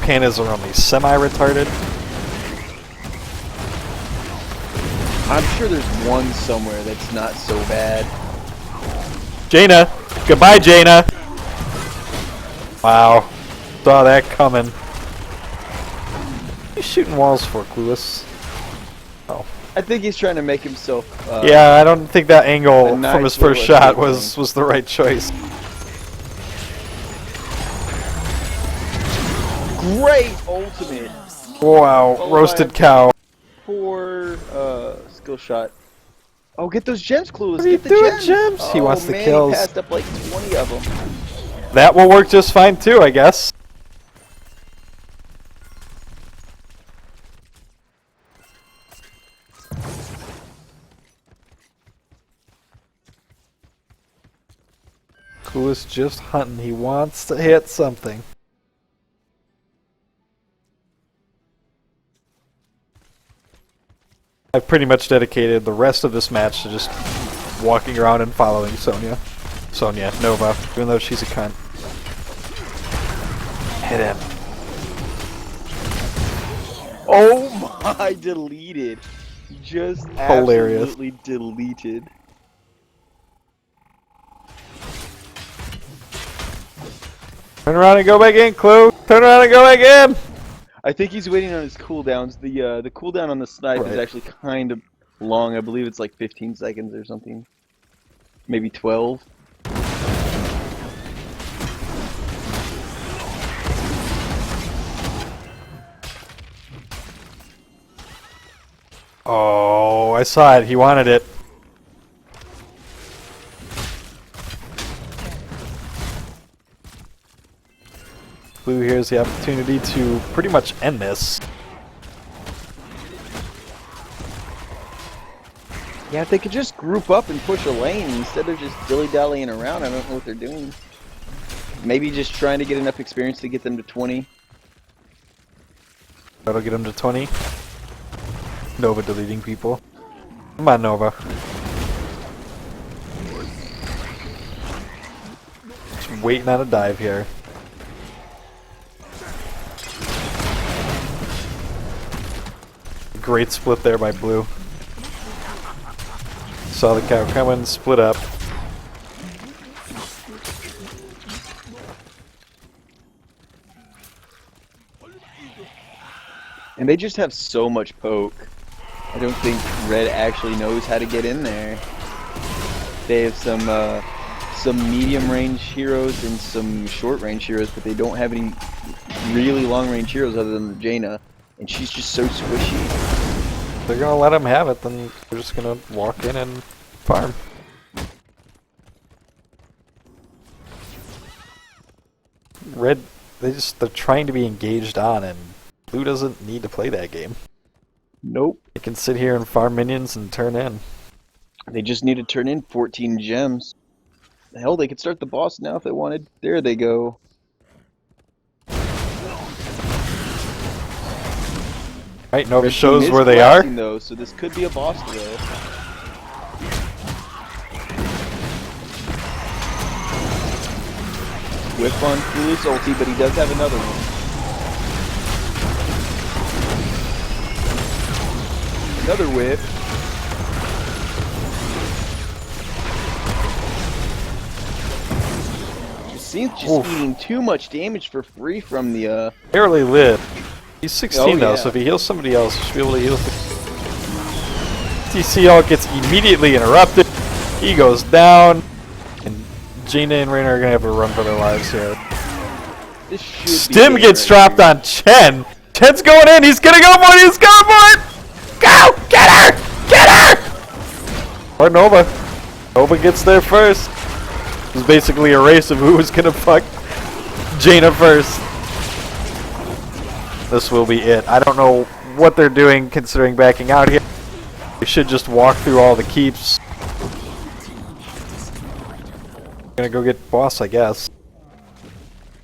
pandas are only semi-retarded. I'm sure there's one somewhere that's not so bad. Jaina! Goodbye, Jaina! Wow. Saw that coming. What are you shooting walls for, Clueless? Oh. I think he's trying to make himself. Yeah, I don't think that angle a from nice his first little shot escape was the right choice. Great ultimate. Wow, Oh, roasted my- cow. Poor skill shot. Oh, get those gems, Clueless. What are you Get the doing, gems. gems? He Oh, wants the man, kills. He passed up like 20 of them. That will work just fine too, I guess. Clueless just hunting. He wants to hit something. I've pretty much dedicated the rest of this match to just walking around and following Nova, even though she's a cunt. Hit him. Oh my, deleted. Just Hilarious. absolutely deleted. Turn around and go back in, Clue! Turn around and go back in! I think he's waiting on his cooldowns. The cooldown on the snipe is Right. actually kind of long. I believe it's like 15 seconds or something. Maybe 12. Oh, I saw it. He wanted it. Blue here has the opportunity to pretty much end this. Yeah, if they could just group up and push a lane instead of just dilly-dallying around, I don't know what they're doing. Maybe just trying to get enough experience to get them to 20. That'll get him to 20. Nova deleting people. Come on, Nova. Just waiting on a dive here. Great split there by Blue. Saw the cow coming, split up. And they just have so much poke. I don't think Red actually knows how to get in there. They have some medium range heroes and some short range heroes, but they don't have any really long range heroes other than the Jaina. And she's just so squishy. They're gonna let him have it, then they're just gonna walk in and farm. Red, they're trying to be engaged on, and Blue doesn't need to play that game. Nope. They can sit here and farm minions and turn in. They just need to turn in 14 gems. Hell, they could start the boss now if they wanted. There they go. Right, Nova Red shows team is where they are. collapsing, though, so this could be a boss throw. Whip on Clueless ulti, but he does have another one. Another whip. Seems just eating too much damage for free from the Barely live. He's 16 though, yeah. so if he heals somebody else, he should be able to heal. TCL gets immediately interrupted. He goes down, and Jaina and Reina are gonna have to run for their lives here. This should Stim be gets right dropped here. on Chen. Chen's going in. He's gonna go for it. He's going for it. Go! Get her! Get her! Or Nova. Nova gets there first. It was basically a race of who was gonna fuck Jaina first. This will be it. I don't know what they're doing considering backing out here. We should just walk through all the keeps. Gonna go get boss, I guess.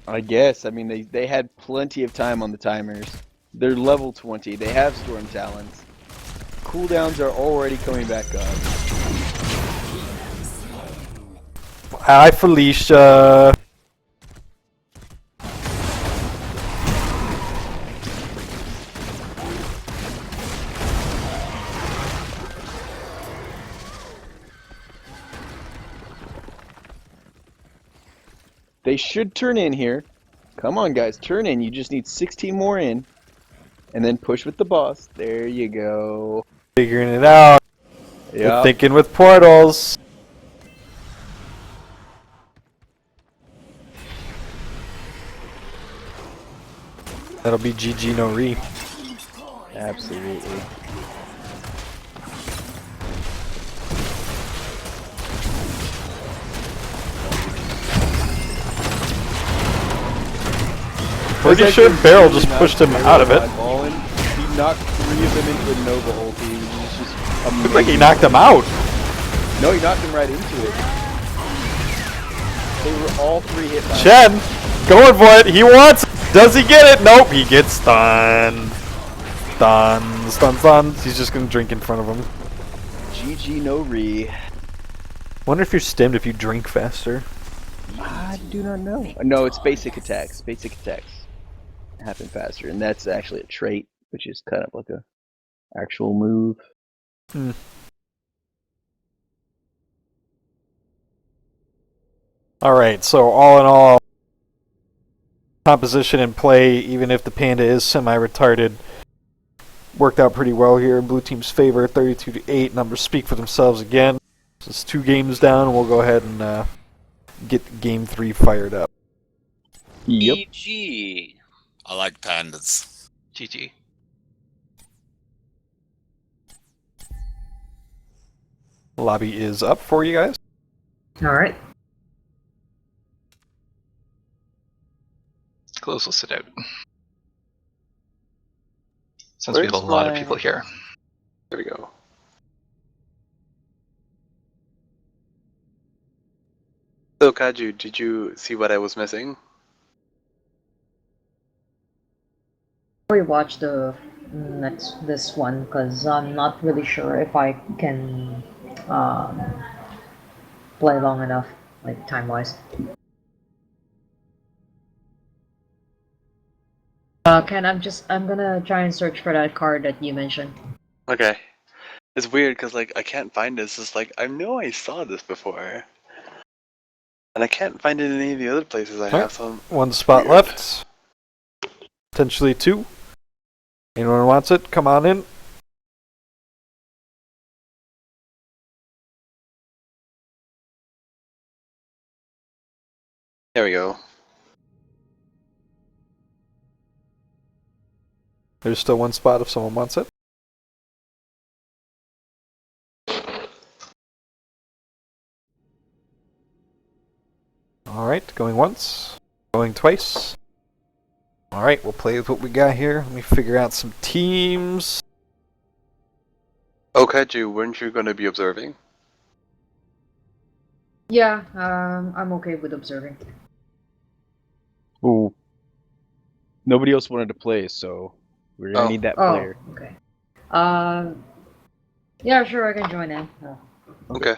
I guess. I mean, they had plenty of time on the timers. They're level 20. They have Storm Talons. Cooldowns are already coming back up. Hi, Felicia. They should turn in here. Come on, guys, turn in. You just need 16 more in. And then push with the boss. There you go. Figuring it out. Yeah. Thinking with portals. That'll be GG no re. Absolutely. Pretty sure Barrel just pushed him out of it. He knocked 3 of them into a Nova ulti. It was just amazing. Looked like he knocked him out. No, he knocked him right into it. They were all 3 hit by Chen, going for it. He wants it. Does he get it? Nope, he gets stunned. Stuns. He's just gonna drink in front of him. GG no re. Wonder if you're stemmed if you drink faster. I do not know. No, it's basic attacks. Basic attacks happen faster, and that's actually a trait, which is kind of like a actual move. Alright, so all in all, composition and play, even if the Panda is semi-retarded, worked out pretty well here in Blue Team's favor. 32-8. Numbers speak for themselves again. So it's 2 games down, and we'll go ahead and get Game 3 fired up. Yep. GG. I like pandas. GG. Lobby is up for you guys. Alright. Close will sit out. Since we have a lot of people here. There we go. So Kaju, did you see what I was missing? We watch the this one because I'm not really sure if I can um, play long enough, like time wise. Ken, I'm gonna try and search for that card that you mentioned. Okay. It's weird because like I can't find this. It's like I know I saw this before, and I can't find it in any of the other places I have. So One spot weird. left. Potentially two. Anyone wants it? Come on in. There we go. There's still one spot if someone wants it. Alright, going once. Going twice. Alright, we'll play with what we got here. Let me figure out some teams. Oh, Kaju, weren't you going to be observing? Yeah, I'm okay with observing. Ooh. Nobody else wanted to play, so we're gonna need that player. Okay. Yeah, sure, I can join in. Okay.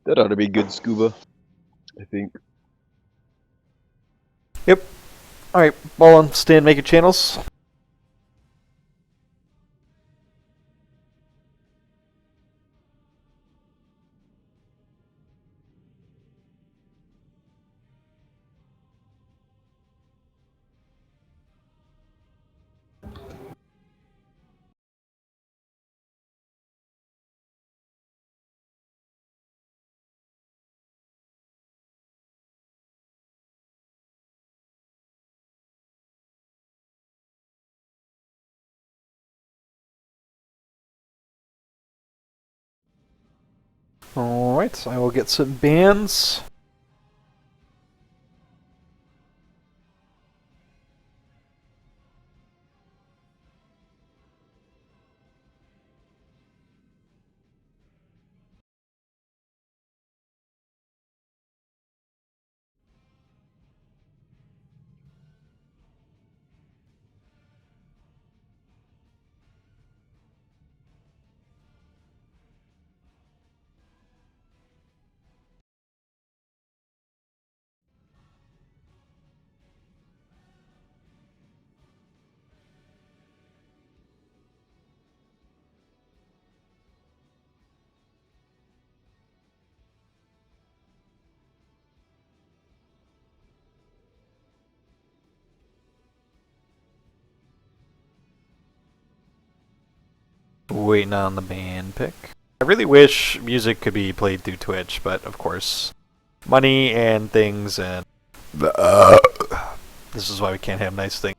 That ought to be good, Scuba. I think. Yep. Alright, ball on, stand, make your channels. Alright, I will get some bands. Waiting on the band pick. I really wish music could be played through Twitch, but of course, money and things, and this is why we can't have nice things.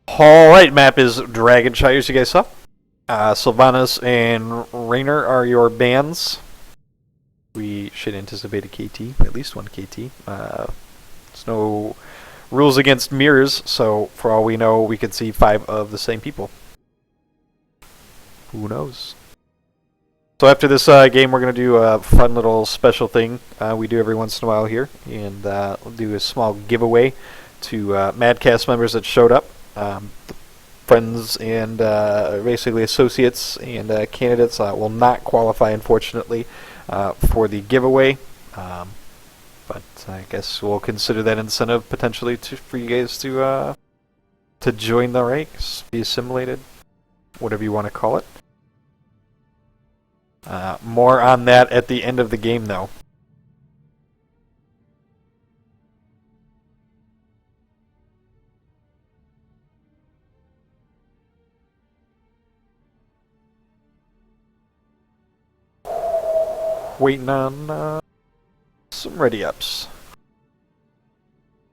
Alright, map is Dragonshire, as you guys saw. Sylvanas and Rainer are your bands. We should anticipate a KT, at least one KT. There's no rules against mirrors, so for all we know, we could see 5 of the same people. Who knows? So after this game, we're going to do a fun little special thing we do every once in a while here, and we'll do a small giveaway to MadCast members that showed up. The friends and basically associates and candidates will not qualify, unfortunately, for the giveaway. But I guess we'll consider that incentive potentially for you guys to join the ranks, be assimilated, whatever you want to call it. More on that at the end of the game, though. Waiting on some ready-ups.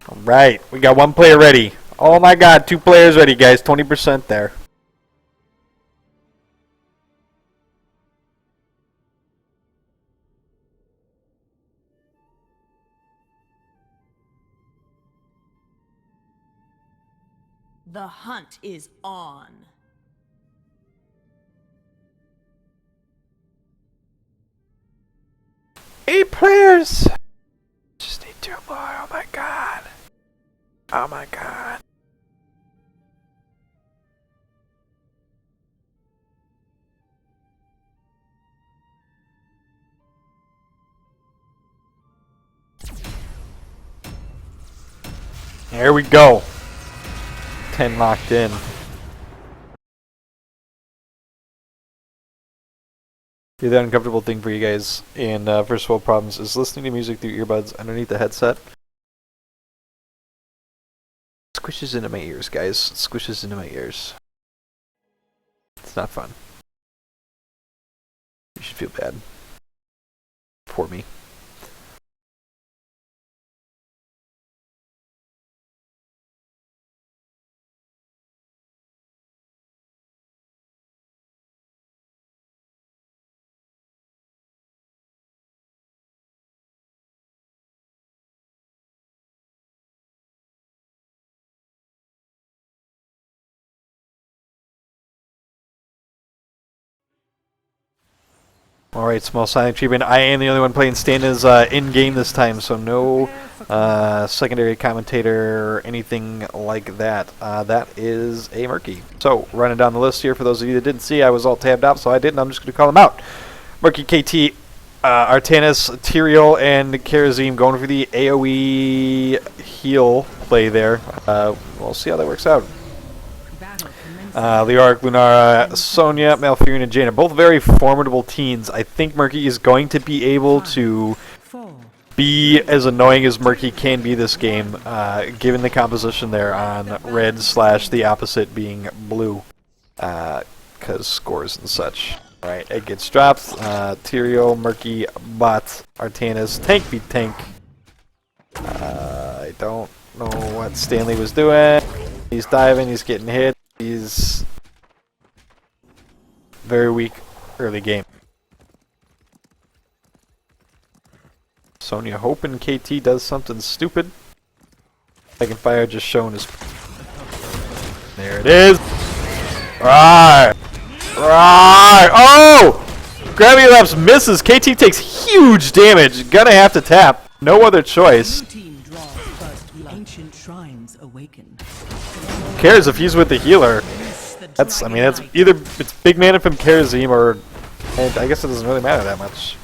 Alright, we got one player ready. Oh my god, 2 players ready, guys. 20% there. The hunt is on. Eight players! Just need 2 more. Oh my god. Oh my god. There we go. 10 locked in. The uncomfortable thing for you guys in first world problems is listening to music through earbuds underneath the headset. It squishes into my ears, guys. It squishes into my ears. It's not fun. You should feel bad for me. Alright, small silent treatment. I am the only one playing stand-ins in-game this time, so no secondary commentator or anything like that. That is a Murky. So, running down the list here, for those of you that didn't see, I was all tabbed out, so I didn't. I'm just going to call them out. Murky, KT, Artanis, Tyrael, and Karazim going for the AoE heal play there. We'll see how that works out. Leoric, Lunara, Sonya, Malfurion, and Jaina, both very formidable teens. I think Murky is going to be able to be as annoying as Murky can be this game, given the composition there on red / the opposite being blue, because scores and such. Alright, it gets dropped. Tyrael, Murky, bot, Artanis, tank beat tank. I don't know what Stanley was doing. He's diving, he's getting hit. He's very weak early game. Sonya hoping KT does something stupid. Second fire just shown his. There it is. Right. Right. Oh! Gravity Lapse misses. KT takes huge damage. Gonna have to tap. No other choice. Cares if he's with the healer. That's, I mean, that's either it's big mana from Karazim or, and I guess it doesn't really matter that much.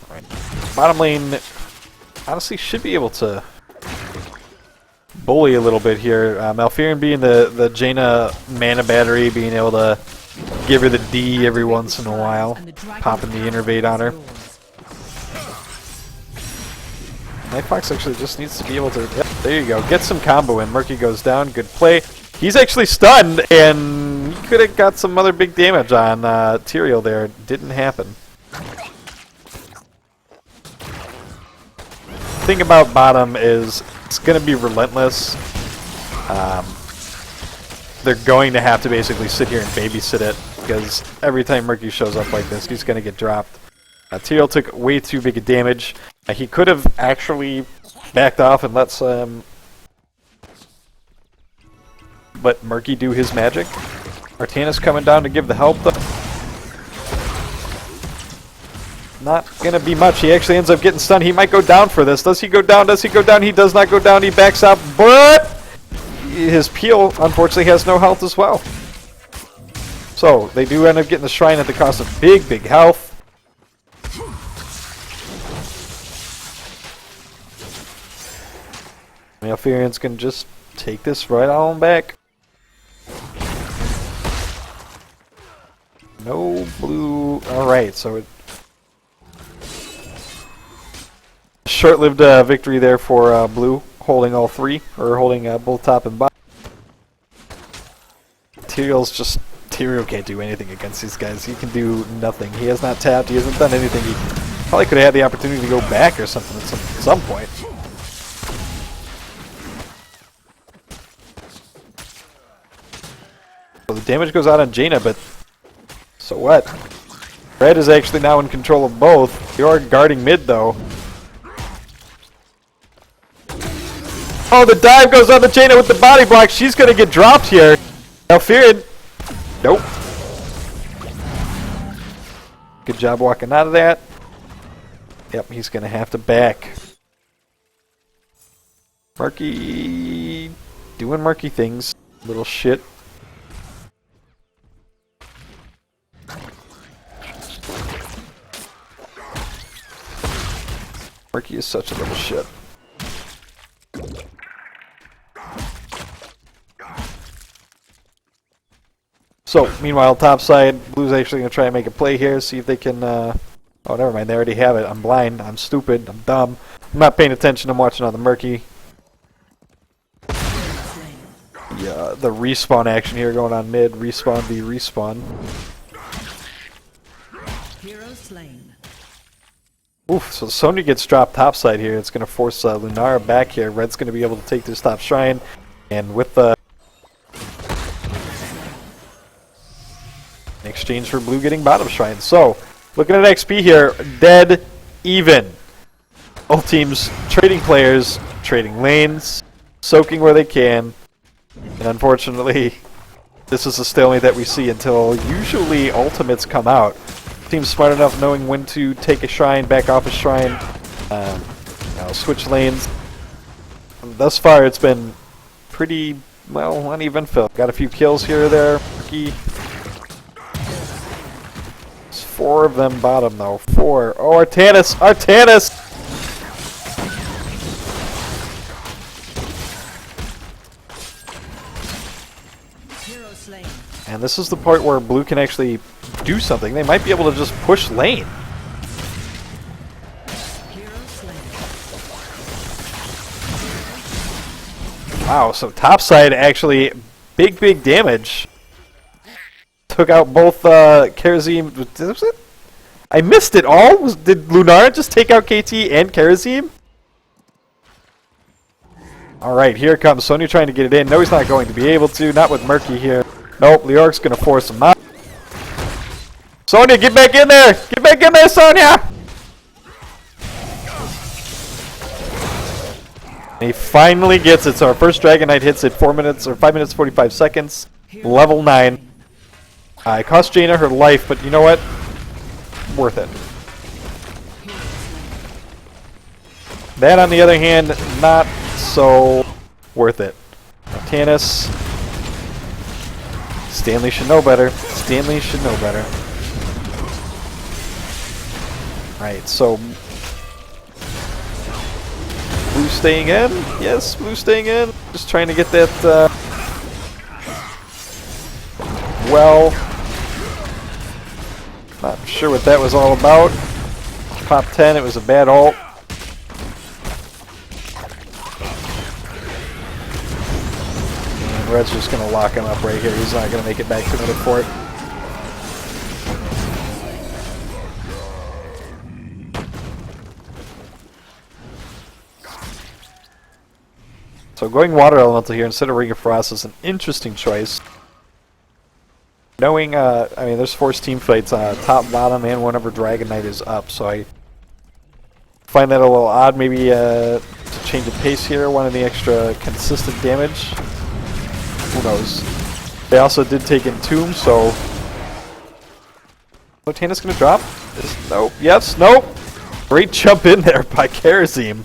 Alright. Bottom lane honestly should be able to bully a little bit here. Malfurion being the Jaina mana battery, being able to give her the D every once in a while, popping the Innervate on her. Nightfox actually just needs to be able to, yep, there you go, get some combo in. Murky goes down, good play. He's actually stunned, and he could have got some other big damage on Tyrael there. Didn't happen. The thing about bottom is it's going to be relentless. They're going to have to basically sit here and babysit it, because every time Murky shows up like this, he's going to get dropped. Tyrael took way too big a damage. He could have actually backed off and let Murky do his magic. Artanis coming down to give the help, though. not gonna be much. He actually ends up getting stunned. He might go down for this. Does he go down? Does he go down? He does not go down. He backs out, but his peel, unfortunately, has no health as well. So, they do end up getting the shrine at the cost of big, big health. Malfurion's gonna just take this right on back. No blue. Alright, so it short-lived victory there for blue, holding all three, or holding both top and bottom. Tyrael can't do anything against these guys. He can do nothing. He has not tapped. He hasn't done anything. He probably could have had the opportunity to go back or something at some point. So the damage goes out on Jaina, but so what? Red is actually now in control of both. They are guarding mid, though. Oh, the dive goes on the Jaina with the body block. She's going to get dropped here. Malfurion. Nope. Good job walking out of that. Yep, he's going to have to back. Murky doing murky things. Little shit. Murky is such a little shit. So, meanwhile, top side, Blue's actually going to try and make a play here, see if they can, oh, never mind, they already have it. I'm blind, I'm stupid, I'm dumb. I'm not paying attention, I'm watching on the Murky. Yeah, the respawn action here going on mid, respawn v respawn. Hero slain. Oof, so Sonya gets dropped topside here. It's going to force Lunara back here. Red's going to be able to take this top shrine. And with the in exchange for Blue getting bottom shrine. So, looking at XP here, dead even. Both teams trading players, trading lanes, soaking where they can. And unfortunately, this is a stalemate that we see until usually ultimates come out. Team's smart enough knowing when to take a shrine, back off a shrine, switch lanes. Thus far, it's been pretty, well, uneventful. Got a few kills here or there. There's 4 of them bottom, though. 4. Oh, Artanis! Artanis! Hero slain. And this is the part where Blue can actually do something. They might be able to just push lane. Wow, so topside actually big damage. Took out both Karazim. Was it? I missed it all? Did Lunara just take out KT and Karazim? Alright, here comes Sonya trying to get it in. No, he's not going to be able to. Not with Murky here. Nope, Leoric's going to force him out. Sonya, get back in there! Get back in there, Sonya! And he finally gets it. So our first Dragon Knight hits at 4 minutes, or 5 minutes 45 seconds. Level 9. It cost Jaina her life, but you know what? Worth it. That, on the other hand, not so worth it. Tannis. Stanley should know better. Stanley should know better. Right, so Blue staying in? Yes, Blue staying in. Just trying to get that, well, not sure what that was all about. Top 10, it was a bad ult. And Red's just going to lock him up right here. He's not going to make it back to another fort. So going Water Elemental here instead of Ring of Frost is an interesting choice. Knowing, I mean, there's forced team fights top, bottom, and whenever Dragon Knight is up, so I find that a little odd. Maybe to change the pace here, wanting the extra consistent damage. Who knows? They also did take Entomb, so Tannis gonna drop. Nope. Yes. Nope. Great jump in there by Karazim.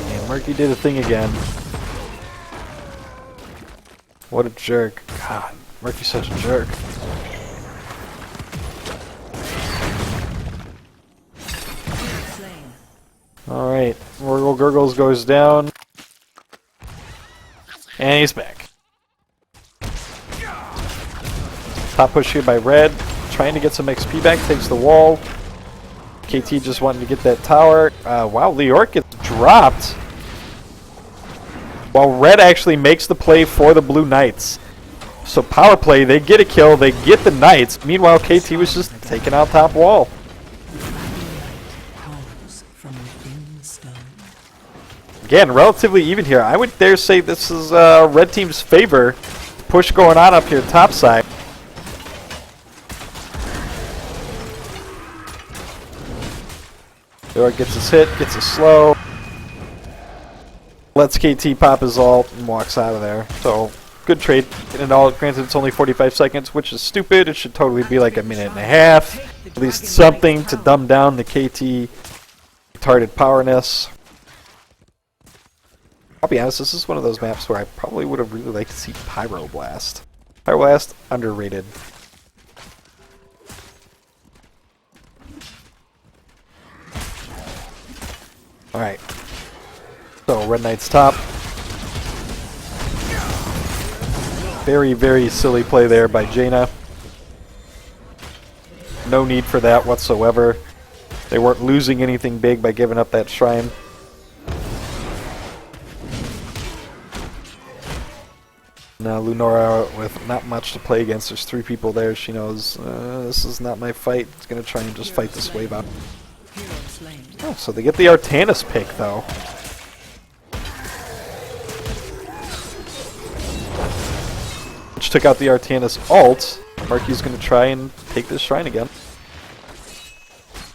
And Murky did a thing again. What a jerk. God, Murky's such a jerk. Alright, Morgul Gurgles goes down. And he's back. Top push here by Red. Trying to get some XP back, takes the wall. KT just wanting to get that tower. Wow, Leoric gets dropped. While Red actually makes the play for the Blue Knights. So power play, they get a kill, they get the Knights. Meanwhile, KT was just taking out top wall. Again, relatively even here. I would dare say this is Red Team's favor. Push going on up here top side. Leoric gets his hit, gets a slow. Lets KT pop his ult and walks out of there. So, good trade. And all, granted it's only 45 seconds, which is stupid. It should totally be like a minute and a half. At least something to dumb down the KT retarded powerness. I'll be honest, this is one of those maps where I probably would have really liked to see Pyroblast. Pyroblast, underrated. Alright. So, Red Knight's top. Very, very silly play there by Jaina. No need for that whatsoever. They weren't losing anything big by giving up that shrine. Now Lunora with not much to play against. There's 3 people there. She knows this is not my fight. It's going to try and just fight this wave out. Oh, so they get the Artanis pick though. Which took out the Artanis ult. Murky's going to try and take this shrine again.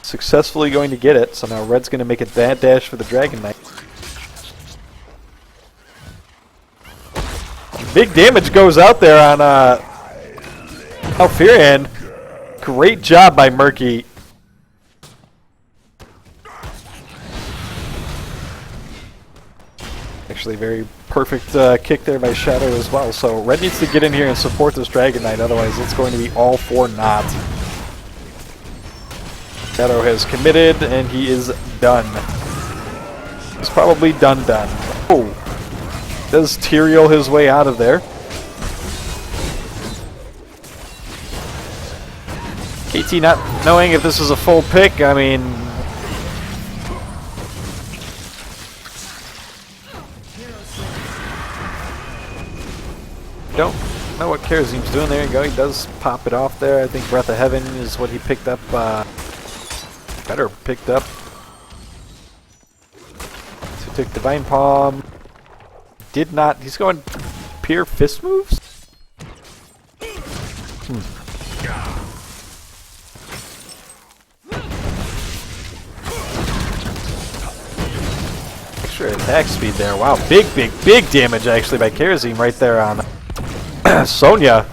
Successfully going to get it. So now Red's going to make a dash for the Dragon Knight. Big damage goes out there on Alfirian. Great job by Murky. Actually, very perfect kick there by Shadow as well. So Red needs to get in here and support this Dragon Knight, otherwise it's going to be all for naught. Shadow has committed, and he is done. He's probably done. Oh. Does Tyrael his way out of there. KT not knowing if this is a full pick, I mean... Don't know what Karazim's doing. There you go, he does pop it off there. I think Breath of Heaven is what he picked up, better picked up. So he took Divine Palm. Did not. He's going pure fist moves? Extra attack speed there. Wow, big damage actually by Karazim right there on Sonya.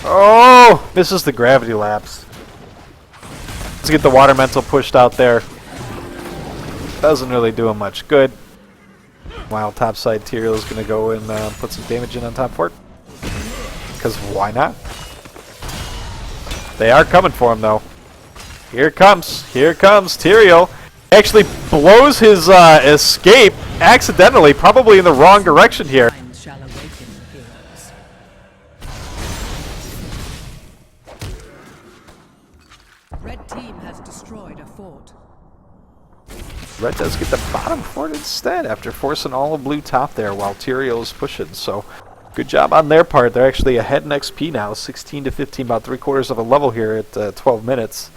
Oh! Misses the gravity lapse. Let's get the water mental pushed out there. Doesn't really do him much good. While topside Tyrael is going to go and put some damage in on top fort. Because why not? They are coming for him though. Here comes Tyrael. Actually blows his escape accidentally, probably in the wrong direction here. Red team has destroyed a fort. Red does get the bottom fort instead after forcing all of blue top there while Tyrael is pushing. So good job on their part. They're actually ahead in XP now, 16 to 15, about 3/4 of a level here at 12 minutes.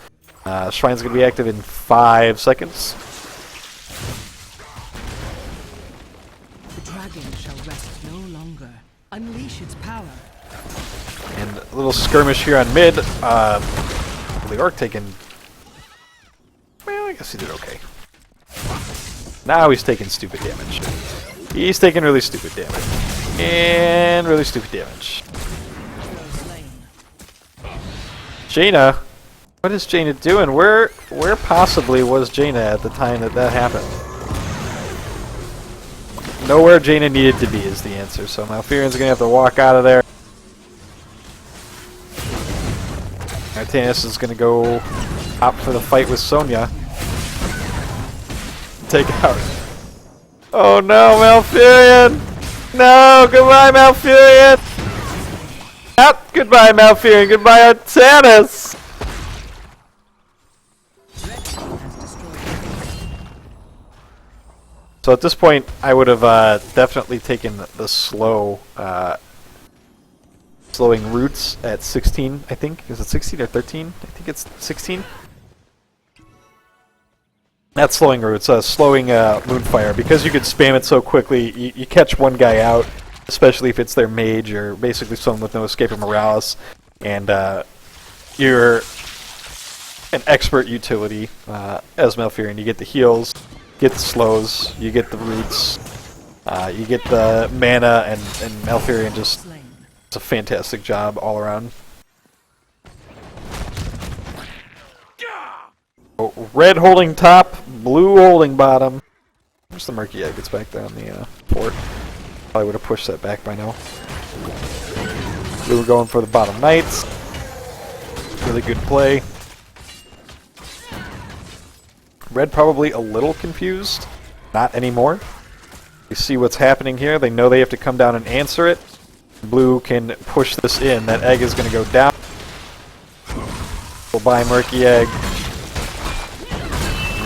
Shrine's going to be active in 5 seconds. The dragon shall rest no longer. Unleash its power. And a little skirmish here on mid. The orc taking... Well, I guess he did okay. Now he's taking stupid damage. He's taking really stupid damage. And really stupid damage. Jaina? What is Jaina doing? Where possibly was Jaina at the time that happened? Nowhere Jaina needed to be is the answer, so Malfurion's gonna have to walk out of there. Artanis is gonna go opt for the fight with Sonya. Take out. Oh no, Malfurion! No, goodbye, Malfurion! Out! Goodbye, Malfurion! Goodbye, Artanis! So at this point, I would have definitely taken the slowing roots at 16, I think. Is it 16 or 13? I think it's 16. Not slowing roots, slowing Moonfire. Because you could spam it so quickly, you catch one guy out, especially if it's their mage or basically someone with no escape from Morales, and you're an expert utility as Malfurion. You get the heals, get the slows, you get the roots, you get the mana, and Malfurion just does a fantastic job all around. Red holding top, blue holding bottom. There's the Murky Egg. It's back there on the fort. Probably would have pushed that back by now. Blue going for the bottom knights. Really good play. Red probably a little confused. Not anymore. You see what's happening here. They know they have to come down and answer it. Blue can push this in. That egg is going to go down. We'll buy Murky Egg.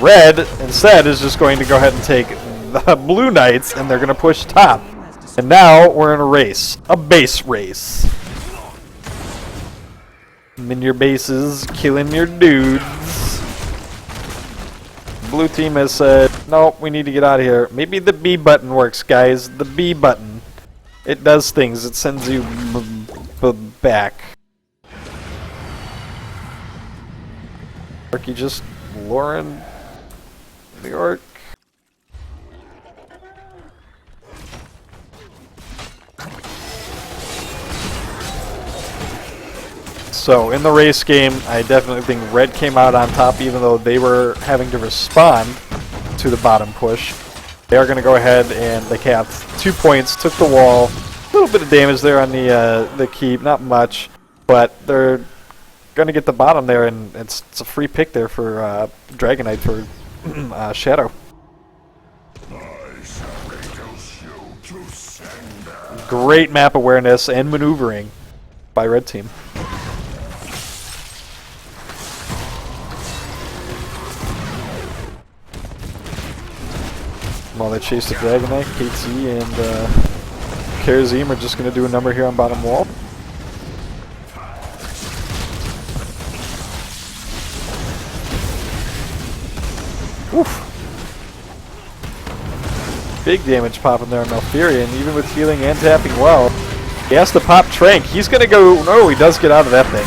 Red, instead, is just going to go ahead and take the blue knights, and they're going to push top. And now we're in a race. A base race. Min your bases, killing your dudes. Blue team has said, nope, we need to get out of here. Maybe the B button works, guys. The B button. It does things. It sends you back. Orky just luring the orc. So in the race game, I definitely think Red came out on top, even though they were having to respond to the bottom push. They are going to go ahead and they capped 2 points, took the wall. A little bit of damage there on the keep, not much, but they're going to get the bottom there, and it's a free pick there for Dragonite for Shadow. Great map awareness and maneuvering by Red Team. While they chase the Dragonite, KT and Karazim are just going to do a number here on bottom wall. Oof. Big damage popping there on Malfurion, even with healing and tapping well. He has to pop Trank. He's going to go... No, he does get out of that thing.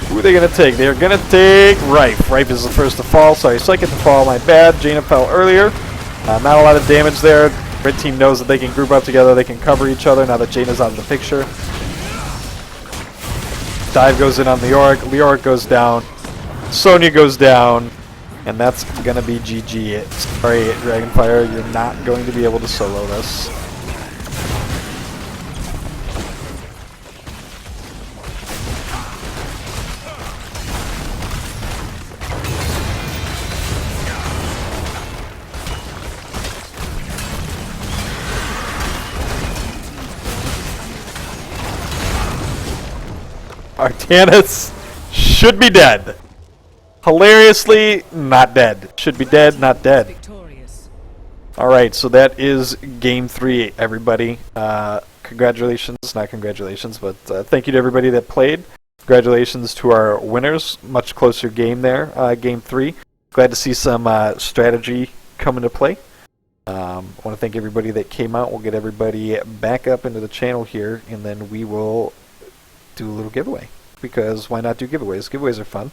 Who are they going to take? They're going to take Rife. Rife is the first to fall. Sorry, second to fall. My bad. Jaina fell earlier. Not a lot of damage there. Red team knows that they can group up together. They can cover each other now that Jaina's out of the picture. Dive goes in on the Orc. Leoric goes down. Sonya goes down. And that's going to be GG. Sorry, Dragonfire. You're not going to be able to solo this. Artanis should be dead. Hilariously, not dead. Should be dead, not dead. Alright, so that is Game 3, everybody. Congratulations, not congratulations, but thank you to everybody that played. Congratulations to our winners. Much closer game there, Game 3. Glad to see some strategy come into play. I want to thank everybody that came out. We'll get everybody back up into the channel here, and then we will do a little giveaway. Because why not do giveaways? Giveaways are fun.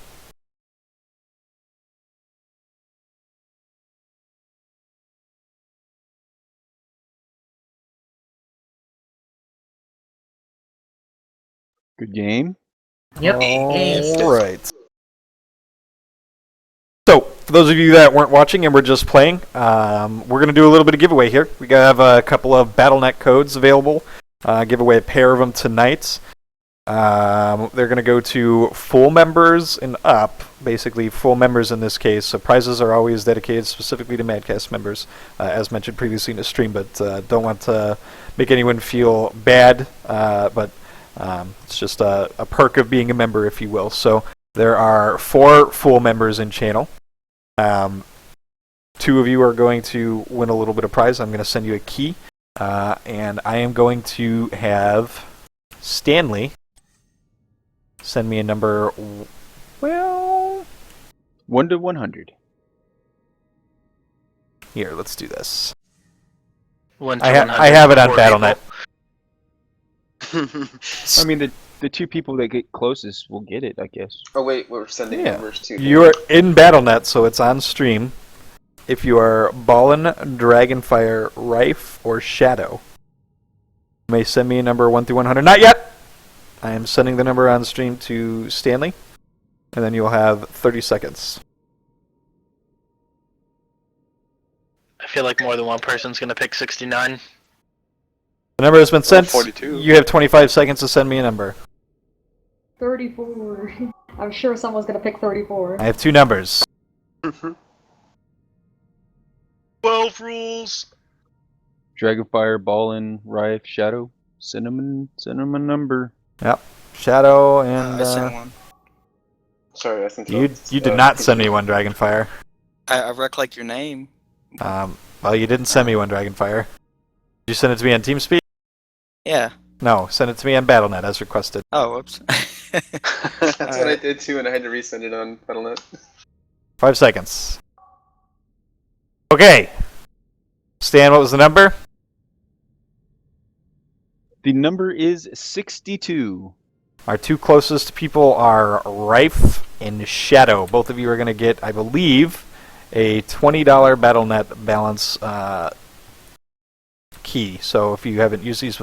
Good game. Yep. All right. So, for those of you that weren't watching and were just playing, we're going to do a little bit of giveaway here. We have a couple of BattleNet codes available. Give away a pair of them tonight. They're going to go to full members and up, basically full members in this case. So prizes are always dedicated specifically to MadCast members, as mentioned previously in the stream, but don't want to make anyone feel bad, but it's just a perk of being a member, if you will. So there are 4 full members in channel. 2 of you are going to win a little bit of prize. I'm going to send you a key, and I am going to have Stanley send me a number, well, 1 to 100. Here, let's do this. 1 to I 100 have it on for BattleNet. I mean, the 2 people that get closest will get it, I guess. Oh wait, we're sending numbers to. You are in BattleNet, so it's on stream. If you are Ballin, Dragonfire, Rife, or Shadow, you may send me a number 1 through 100. Not yet! I am sending the number on stream to Stanley, and then you'll have 30 seconds. I feel like more than one person's gonna pick 69. The number has been sent. 42. You have 25 seconds to send me a number. 34. I'm sure someone's gonna pick 34. I have 2 numbers. 12 rules! Dragonfire, Ballin, Rife, Shadow. Send them a number. Yep. Shadow and... I sent one. Sorry, I sent You did not send me one, Dragonfire. I recollect your name. Well, you didn't send me one, Dragonfire. Did you send it to me on TeamSpeak? Yeah. No, send it to me on BattleNet as requested. Oh, whoops. That's what I did too, and I had to resend it on BattleNet. 5 seconds. Okay. Stan, what was the number? The number is 62. Our 2 closest people are Rife and Shadow. Both of you are going to get, I believe, a $20 BattleNet balance key. So if you haven't used these,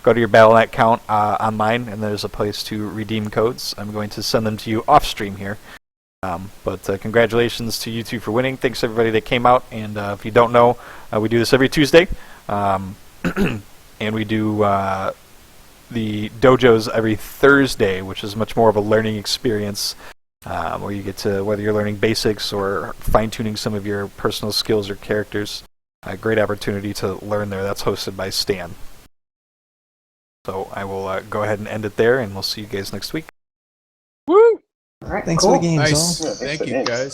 go to your BattleNet account online, and there's a place to redeem codes. I'm going to send them to you off stream here. But congratulations to you 2 for winning. Thanks to everybody that came out. And if you don't know, we do this every Tuesday. And we do the dojos every Thursday, which is much more of a learning experience where you get to, whether you're learning basics or fine-tuning some of your personal skills or characters, a great opportunity to learn there. That's hosted by Stan. So I will go ahead and end it there, and we'll see you guys next week. Woo! Alright, Thanks cool. for the game, Nice. Zol. Yeah, thanks Thank for the you, games. guys.